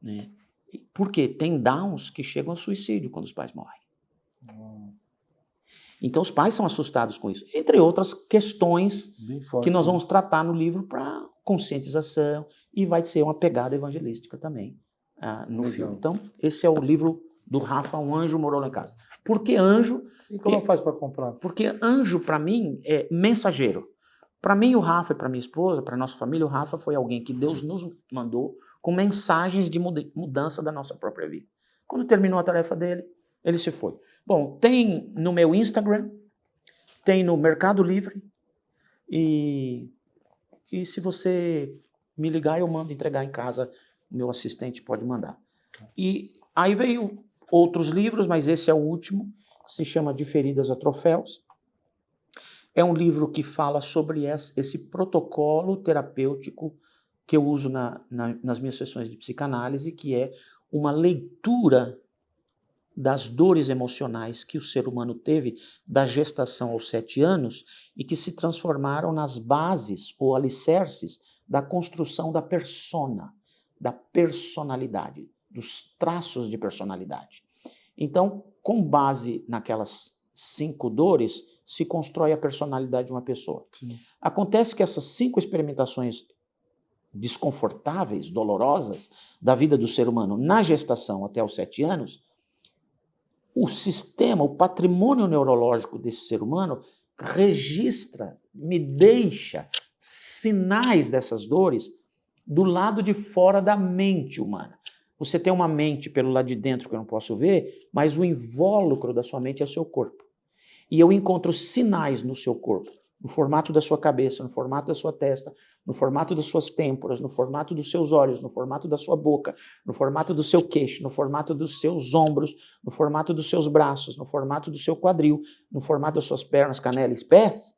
Né? Por quê? Tem downs que chegam ao suicídio quando os pais morrem. Então os pais são assustados com isso, entre outras questões que nós vamos tratar no livro para conscientização, e vai ser uma pegada evangelística também no filme. Então esse é o livro do Rafa, Um Anjo Morou Lá em Casa. Por que anjo? E como faz para comprar? Porque anjo para mim é mensageiro. Para mim o Rafa e para minha esposa, para nossa família, o Rafa foi alguém que Deus nos mandou com mensagens de mudança da nossa própria vida. Quando terminou a tarefa dele, ele se foi. Bom, tem no meu Instagram, tem no Mercado Livre, e se você me ligar, eu mando entregar em casa, o meu assistente pode mandar. E aí veio outros livros, mas esse é o último, se chama De Feridas a Troféus. É um livro que fala sobre esse protocolo terapêutico que eu uso nas minhas sessões de psicanálise, que é uma leitura das dores emocionais que o ser humano teve da gestação aos 7 anos e que se transformaram nas bases ou alicerces da construção da persona, da personalidade, dos traços de personalidade. Então, com base naquelas 5 dores, se constrói a personalidade de uma pessoa. Sim. Acontece que essas 5 experimentações desconfortáveis, dolorosas, da vida do ser humano na gestação até os 7 anos, o sistema, o patrimônio neurológico desse ser humano registra, me deixa sinais dessas dores do lado de fora da mente humana. Você tem uma mente pelo lado de dentro que eu não posso ver, mas o invólucro da sua mente é o seu corpo. E eu encontro sinais no seu corpo, no formato da sua cabeça, no formato da sua testa, no formato das suas têmporas, no formato dos seus olhos, no formato da sua boca, no formato do seu queixo, no formato dos seus ombros, no formato dos seus braços, no formato do seu quadril, no formato das suas pernas, canelas, pés.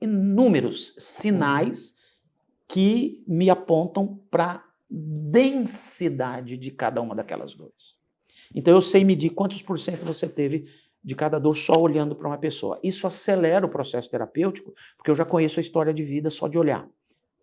Inúmeros sinais que me apontam para a densidade de cada uma daquelas dores. Então eu sei medir quantos por cento você teve de cada dor só olhando para uma pessoa. Isso acelera o processo terapêutico, porque eu já conheço a história de vida só de olhar.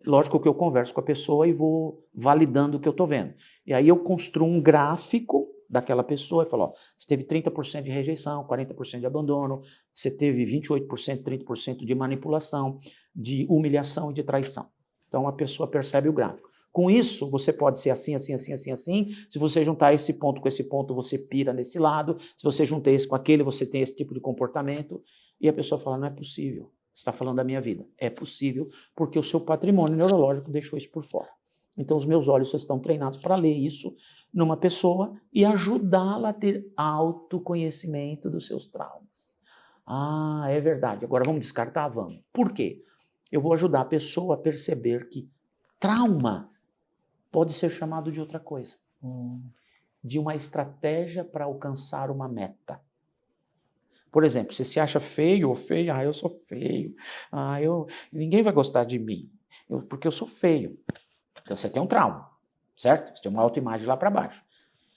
Lógico que eu converso com a pessoa e vou validando o que eu estou vendo. E aí eu construo um gráfico daquela pessoa e fala, ó, você teve 30% de rejeição, 40% de abandono, você teve 28%, 30% de manipulação, de humilhação e de traição. Então a pessoa percebe o gráfico. Com isso, você pode ser assim, assim, assim, assim, assim. Se você juntar esse ponto com esse ponto, você pira nesse lado. Se você juntar esse com aquele, você tem esse tipo de comportamento. E a pessoa fala, não é possível. Você está falando da minha vida. É possível, porque o seu patrimônio neurológico deixou isso por fora. Então, os meus olhos estão treinados para ler isso numa pessoa e ajudá-la a ter autoconhecimento dos seus traumas. Ah, é verdade. Agora vamos descartar? Vamos. Por quê? Eu vou ajudar a pessoa a perceber que trauma pode ser chamado de outra coisa. De uma estratégia para alcançar uma meta. Por exemplo, você se acha feio ou feia, eu sou feio, ninguém vai gostar de mim, porque eu sou feio. Então você tem um trauma, certo? Você tem uma autoimagem lá para baixo.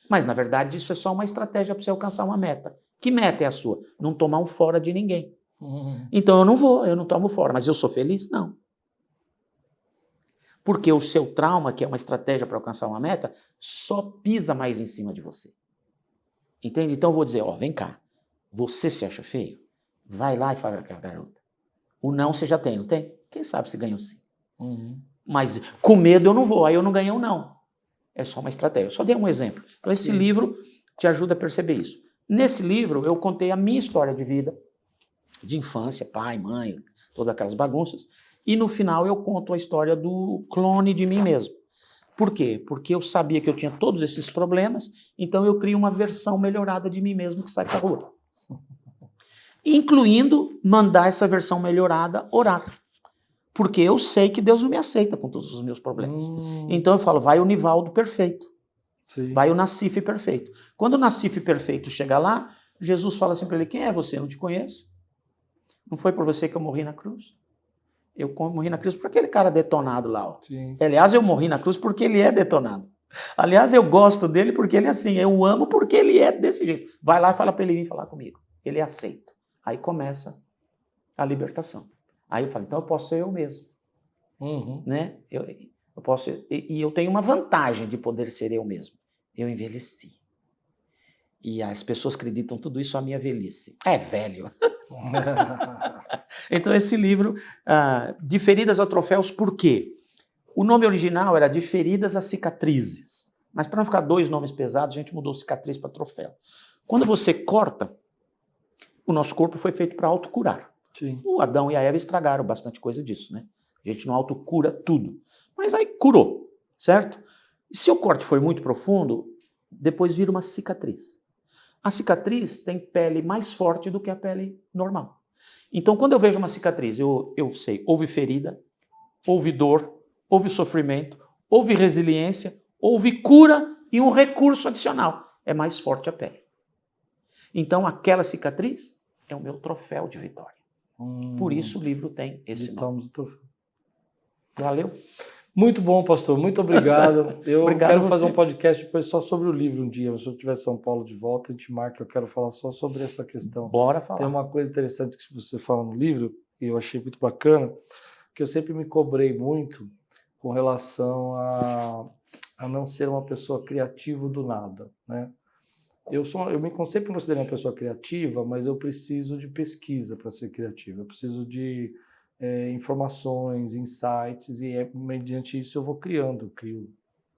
Mas, na verdade, isso é só uma estratégia para você alcançar uma meta. Que meta é a sua? Não tomar um fora de ninguém. Então eu não tomo fora, mas eu sou feliz? Não. Porque o seu trauma, que é uma estratégia para alcançar uma meta, só pisa mais em cima de você. Entende? Então eu vou dizer, vem cá. Você se acha feio? Vai lá e fala com a garota. O não você já tem, não tem? Quem sabe se ganha o sim. Mas com medo eu não vou, aí eu não ganhei o não. É só uma estratégia. Eu só dei um exemplo. Então esse livro te ajuda a perceber isso. Nesse livro eu contei a minha história de vida, de infância, pai, mãe, todas aquelas bagunças. E no final eu conto a história do clone de mim mesmo. Por quê? Porque eu sabia que eu tinha todos esses problemas, então eu crio uma versão melhorada de mim mesmo que sai pra rua. Incluindo mandar essa versão melhorada orar. Porque eu sei que Deus não me aceita com todos os meus problemas. Então eu falo, vai o Nivaldo perfeito. Sim. Vai o Nassif perfeito. Quando o Nassif perfeito chega lá, Jesus fala assim para ele, quem é você? Eu não te conheço. Não foi por você que eu morri na cruz? Eu morri na cruz por aquele cara detonado lá. Sim. Aliás, eu morri na cruz porque ele é detonado. Aliás, eu gosto dele porque ele é assim. Eu amo porque ele é desse jeito. Vai lá e fala para ele vir falar comigo. Ele é aceito. Aí começa a libertação. Aí eu falo, então eu posso ser eu mesmo. Né? Eu posso, e eu tenho uma vantagem de poder ser eu mesmo. Eu envelheci. E as pessoas acreditam tudo isso à minha velhice. É velho. Então esse livro, De Feridas a Troféus, por quê? O nome original era De Feridas a Cicatrizes. Mas para não ficar dois nomes pesados, a gente mudou cicatriz para troféu. Quando você corta, o nosso corpo foi feito para autocurar. Sim. O Adão e a Eva estragaram bastante coisa disso, né? A gente não autocura tudo. Mas aí curou, certo? E se o corte foi muito profundo, depois vira uma cicatriz. A cicatriz tem pele mais forte do que a pele normal. Então, quando eu vejo uma cicatriz, eu sei, houve ferida, houve dor, houve sofrimento, houve resiliência, houve cura e um recurso adicional. É mais forte a pele. Então, aquela cicatriz é o meu troféu de vitória. Por isso o livro tem esse nome. Valeu? Muito bom, pastor. Muito obrigado. Eu Obrigado quero fazer um podcast depois só sobre o livro um dia. Se eu tiver em São Paulo de volta, a gente marca. Eu quero falar só sobre essa questão. Bora falar. Tem uma coisa interessante que você fala no livro, e eu achei muito bacana, que eu sempre me cobrei muito com relação a não ser uma pessoa criativa do nada, né? Eu sempre me considerei uma pessoa criativa, mas eu preciso de pesquisa para ser criativo. Eu preciso de informações, insights, e mediante isso eu vou criando. Crio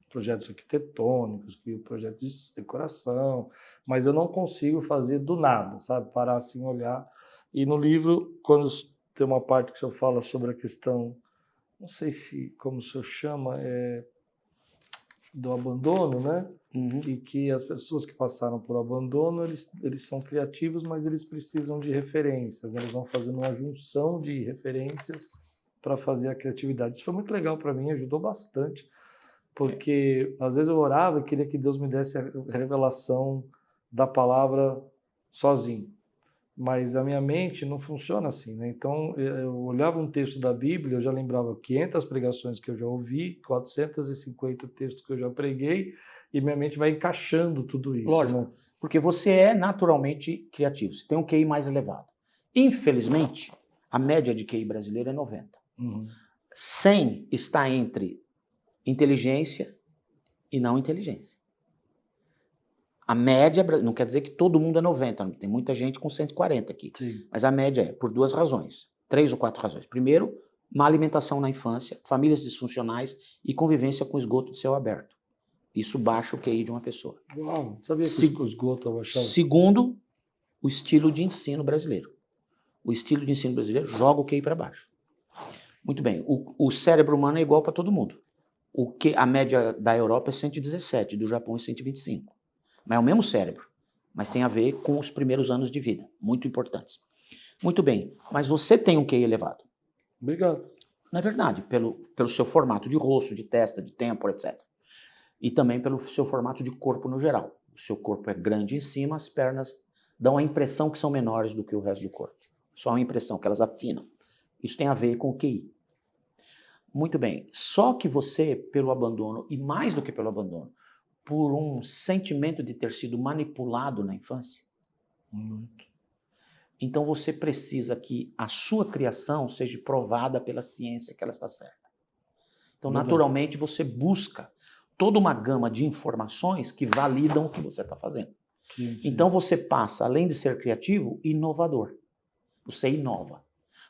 projetos arquitetônicos, crio projetos de decoração, mas eu não consigo fazer do nada, sabe? Parar assim, olhar. E no livro, quando tem uma parte que o senhor fala sobre a questão, não sei se, como o senhor chama, do abandono, né? E que as pessoas que passaram por abandono, eles são criativos, mas eles precisam de referências, né? Eles vão fazendo uma junção de referências para fazer a criatividade. Isso foi muito legal para mim, ajudou bastante, porque às vezes eu orava e queria que Deus me desse a revelação da palavra sozinho. Mas a minha mente não funciona assim, né? Então, eu olhava um texto da Bíblia, eu já lembrava 500 pregações que eu já ouvi, 450 textos que eu já preguei, e minha mente vai encaixando tudo isso. Lógico, né? Porque você é naturalmente criativo, você tem um QI mais elevado. Infelizmente, a média de QI brasileiro é 90. 100 está entre inteligência e não inteligência. A média, não quer dizer que todo mundo é 90, tem muita gente com 140 aqui. Sim. Mas a média é por 2 razões, 3 ou 4 razões. Primeiro, má alimentação na infância, famílias disfuncionais e convivência com esgoto de céu aberto. Isso baixa o QI de uma pessoa. Uau, sabia que o esgoto abaixava? Segundo, o estilo de ensino brasileiro. O estilo de ensino brasileiro joga o QI para baixo. Muito bem, o cérebro humano é igual para todo mundo. A média da Europa é 117, do Japão é 125. Mas é o mesmo cérebro, mas tem a ver com os primeiros anos de vida, muito importantes. Muito bem, mas você tem um QI elevado. Obrigado. Na verdade, pelo seu formato de rosto, de testa, de têmpora, etc. E também pelo seu formato de corpo no geral. O seu corpo é grande em cima, as pernas dão a impressão que são menores do que o resto do corpo. Só uma impressão, que elas afinam. Isso tem a ver com o QI. Muito bem, só que você, pelo abandono, e mais do que pelo abandono, por um sentimento de ter sido manipulado na infância, então você precisa que a sua criação seja provada pela ciência que ela está certa. Então, naturalmente, você busca toda uma gama de informações que validam o que você está fazendo. Sim. Então, você passa, além de ser criativo, inovador. Você inova.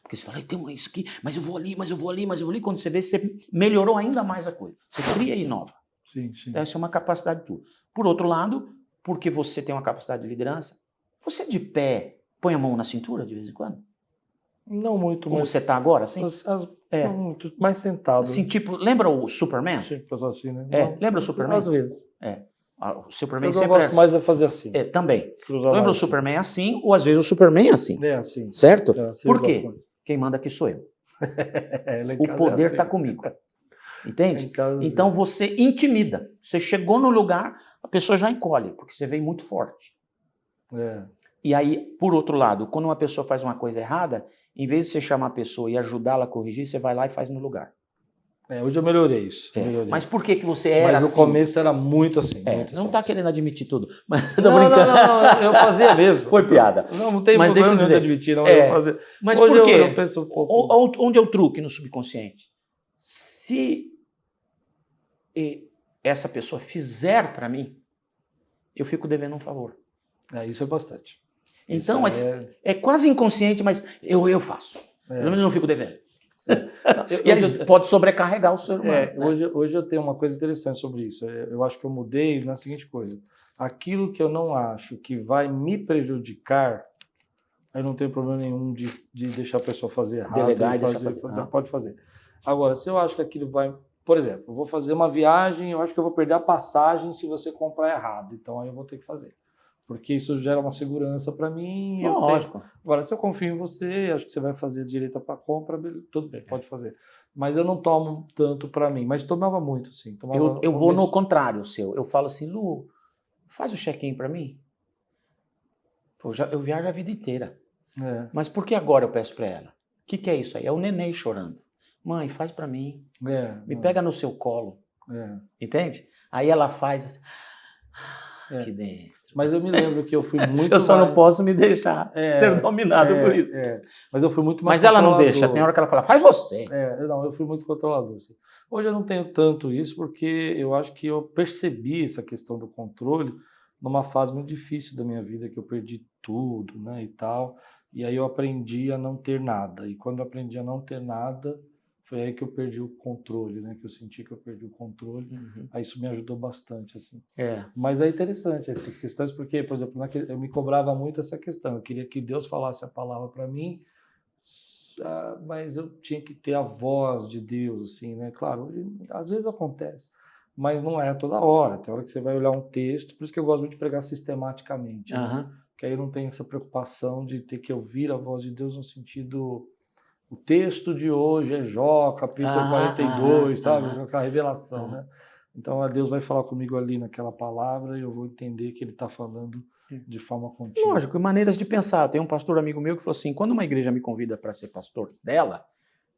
Porque você fala, tem isso aqui, mas eu vou ali, mas eu vou ali, mas eu vou ali. Quando você vê, você melhorou ainda mais a coisa. Você cria e inova. Sim. Então, essa é uma capacidade tua. Por outro lado, porque você tem uma capacidade de liderança, você de pé põe a mão na cintura de vez em quando? Não muito, Como mas... você está agora, assim? Não muito, mais sentado. Assim, tipo, lembra o Superman? Sim, assim, né? Lembra o Superman? Às vezes. O Superman Eu sempre gosto mais de fazer assim. Também. Cruzar Lembra o assim. Superman assim, ou às vezes o Superman é assim. É assim. Certo? Assim Por eu quê? gosto mais. Quem manda aqui sou eu. Lá em O casa poder é está assim. comigo. Entende? Em casa, Então você intimida. Você chegou no lugar, a pessoa já encolhe, porque você veio muito forte. E aí, por outro lado, quando uma pessoa faz uma coisa errada, em vez de você chamar a pessoa e ajudá-la a corrigir, você vai lá e faz no lugar. Hoje eu melhorei isso. Melhorei. Mas por que você era assim? Mas no começo era muito assim. Muito não assim. está querendo admitir tudo. Mas eu tô Não, brincando. não, eu fazia mesmo. Foi piada. Não tem Mas deixa problema eu dizer, de admitir, não. Eu fazia. Mas Hoje por quê? Eu penso um pouco... Onde é o truque no subconsciente? Se essa pessoa fizer para mim, eu fico devendo um favor. Isso é bastante. Então, é quase inconsciente, mas eu faço. Pelo menos eu não fico devendo. E eles pode sobrecarregar o ser humano. Né? Hoje eu tenho uma coisa interessante sobre isso. Eu acho que eu mudei na seguinte coisa. Aquilo que eu não acho que vai me prejudicar, aí não tem problema nenhum de deixar a pessoa fazer errado. Delegar e deixar fazer. Pode fazer. Agora, se eu acho que aquilo vai... Por exemplo, eu vou fazer uma viagem, eu acho que eu vou perder a passagem se você comprar errado. Então, aí eu vou ter que fazer. Porque isso gera uma segurança para mim. Lógico. Agora, se eu confio em você, acho que você vai fazer direito para compra, tudo bem, pode fazer. Mas eu não tomo tanto para mim. Mas tomava muito, sim. Eu vou no contrário seu. Eu falo assim, Lu, faz o check-in para mim. Pô, eu viajo a vida inteira. Mas por que agora eu peço para ela? O que é isso aí? É o neném chorando. Mãe, faz para mim. Me pega no seu colo. Entende? Aí ela faz assim, aqui dentro. Mas eu me lembro que eu fui muito eu só não posso me deixar ser dominado por isso. Mas eu fui muito mais Mas ela não deixa, tem hora que ela fala, faz você. Eu fui muito controlador. Assim. Hoje eu não tenho tanto isso, porque eu acho que eu percebi essa questão do controle numa fase muito difícil da minha vida, que eu perdi tudo, né, e tal. E aí eu aprendi a não ter nada. E quando eu aprendi a não ter nada, foi aí que eu perdi o controle, né? Que eu senti que eu perdi o controle. Aí isso me ajudou bastante, assim. Mas é interessante essas questões, porque, por exemplo, eu me cobrava muito essa questão. Eu queria que Deus falasse a palavra para mim, mas eu tinha que ter a voz de Deus, assim, né? Claro, às vezes acontece, mas não é toda hora. Tem hora que você vai olhar um texto, por isso que eu gosto muito de pregar sistematicamente, né? Porque aí eu não tenho essa preocupação de ter que ouvir a voz de Deus no sentido... O texto de hoje é Jó, capítulo 42, sabe? Aquela revelação, né? Então, Deus vai falar comigo ali naquela palavra e eu vou entender que ele está falando de forma contínua. Lógico, maneiras de pensar. Tem um pastor amigo meu que falou assim, quando uma igreja me convida para ser pastor dela,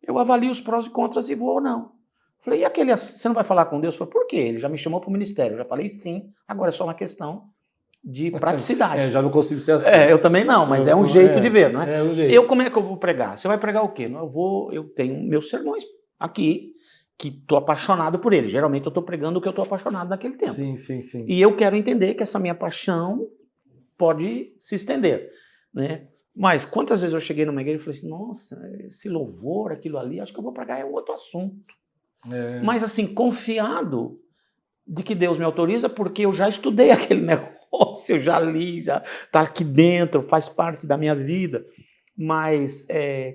eu avalio os prós e contras e vou ou não. Falei, e aquele, você não vai falar com Deus? Eu falei, por quê? Ele já me chamou para o ministério. Eu já falei sim, agora é só uma questão de praticidade. Já não consigo ser assim. Eu também não, mas é um jeito de ver, não é? É um jeito. Como é que eu vou pregar? Você vai pregar o quê? Eu tenho meus sermões aqui, que estou apaixonado por ele. Geralmente eu estou pregando o que eu estou apaixonado naquele tempo. Sim, sim, sim. E eu quero entender que essa minha paixão pode se estender, né? Mas quantas vezes eu cheguei numa igreja e falei assim, nossa, esse louvor, aquilo ali, acho que eu vou pregar é outro assunto. Mas assim, confiado de que Deus me autoriza, porque eu já estudei aquele negócio, eu já li, já está aqui dentro, faz parte da minha vida. Mas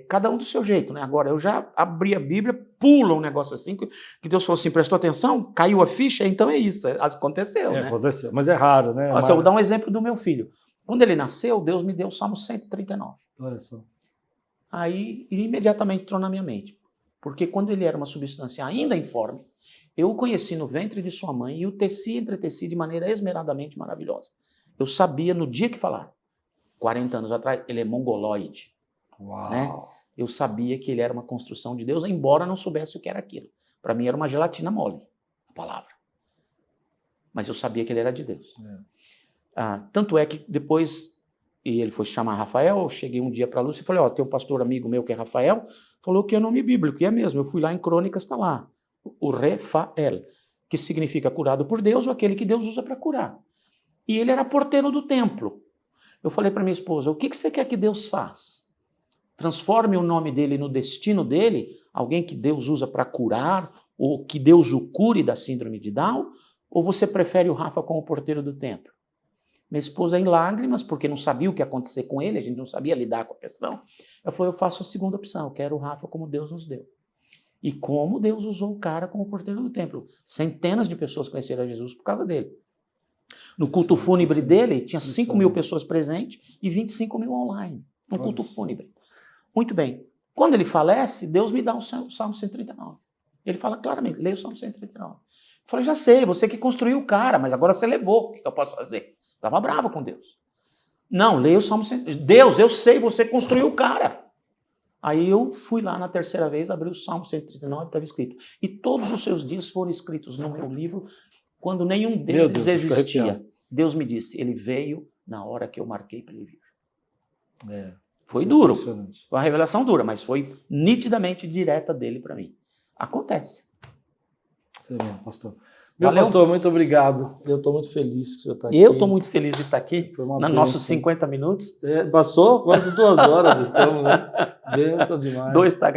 cada um do seu jeito, né? Agora, eu já abri a Bíblia, pula um negócio assim, que Deus falou assim, prestou atenção, caiu a ficha, então é isso, aconteceu, né? Aconteceu, mas é raro, né? Nossa, eu vou dar um exemplo do meu filho. Quando ele nasceu, Deus me deu o Salmo 139. Olha só. Aí, imediatamente entrou na minha mente. Porque quando ele era uma substância ainda informe, eu o conheci no ventre de sua mãe e o teci e entreteci de maneira esmeradamente maravilhosa. Eu sabia no dia que falar, 40 anos atrás, ele é mongoloide. Uau. Né? Eu sabia que ele era uma construção de Deus, embora não soubesse o que era aquilo. Para mim era uma gelatina mole, a palavra. Mas eu sabia que ele era de Deus. Tanto é que depois, e ele foi chamar Rafael, eu cheguei um dia para a Lúcia e falei, tem um pastor amigo meu que é Rafael, falou que é nome bíblico, e é mesmo. Eu fui lá em Crônicas, está lá. O Refael, que significa curado por Deus, ou aquele que Deus usa para curar. E ele era porteiro do templo. Eu falei para minha esposa, o que você quer que Deus faça? Transforme o nome dele no destino dele, alguém que Deus usa para curar, ou que Deus o cure da síndrome de Down, ou você prefere o Rafa como porteiro do templo? Minha esposa em lágrimas, porque não sabia o que ia acontecer com ele, a gente não sabia lidar com a questão. Eu falei, eu faço a segunda opção, eu quero o Rafa como Deus nos deu. E como Deus usou o cara como porteiro do templo. Centenas de pessoas conheceram a Jesus por causa dele. No culto fúnebre dele, tinha 5.000 pessoas presentes e 25.000 online. No culto fúnebre. Muito bem. Quando ele falece, Deus me dá o Salmo 139. Ele fala claramente, leia o Salmo 139. Eu falei, já sei, você que construiu o cara, mas agora você levou, o que eu posso fazer? Estava bravo com Deus. Não, leia o Salmo 139. Deus, eu sei, você construiu o cara. Aí eu fui lá na terceira vez, abri o Salmo 139, estava escrito. E todos os seus dias foram escritos no meu livro, quando nenhum deles existia. Deus me disse, ele veio na hora que eu marquei para ele vir. Foi duro, foi uma revelação dura, mas foi nitidamente direta dele para mim. Acontece. Tremendo, pastor. Meu pastor, muito obrigado. Eu estou muito feliz que o senhor está aqui. Eu estou muito feliz de estar aqui, nos nossos 50 minutos. Passou quase 2 horas, estamos, né? Benção demais.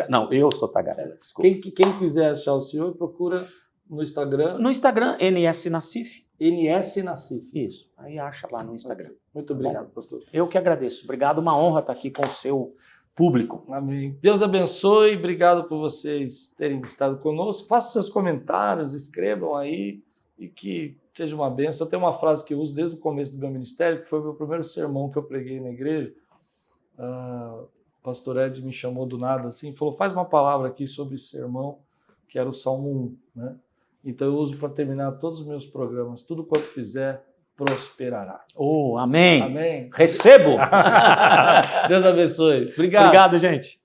Não, eu sou tagarela, desculpa. Quem quiser achar o senhor, procura no Instagram. No Instagram, NS Nassif. NS Nassif. Isso, aí acha lá no Instagram. Muito obrigado, pastor. Eu que agradeço. Obrigado, uma honra estar aqui com o seu público. Amém. Deus abençoe, obrigado por vocês terem estado conosco. Façam seus comentários, escrevam aí e que seja uma bênção. Eu tenho uma frase que eu uso desde o começo do meu ministério, que foi o meu primeiro sermão que eu preguei na igreja. O pastor Ed me chamou do nada assim, falou, faz uma palavra aqui sobre esse sermão, que era o Salmo 1, né? Então eu uso para terminar todos os meus programas, tudo quanto fizer, prosperará. Oh, amém. Amém. Recebo. Deus abençoe. Obrigado. Obrigado, gente.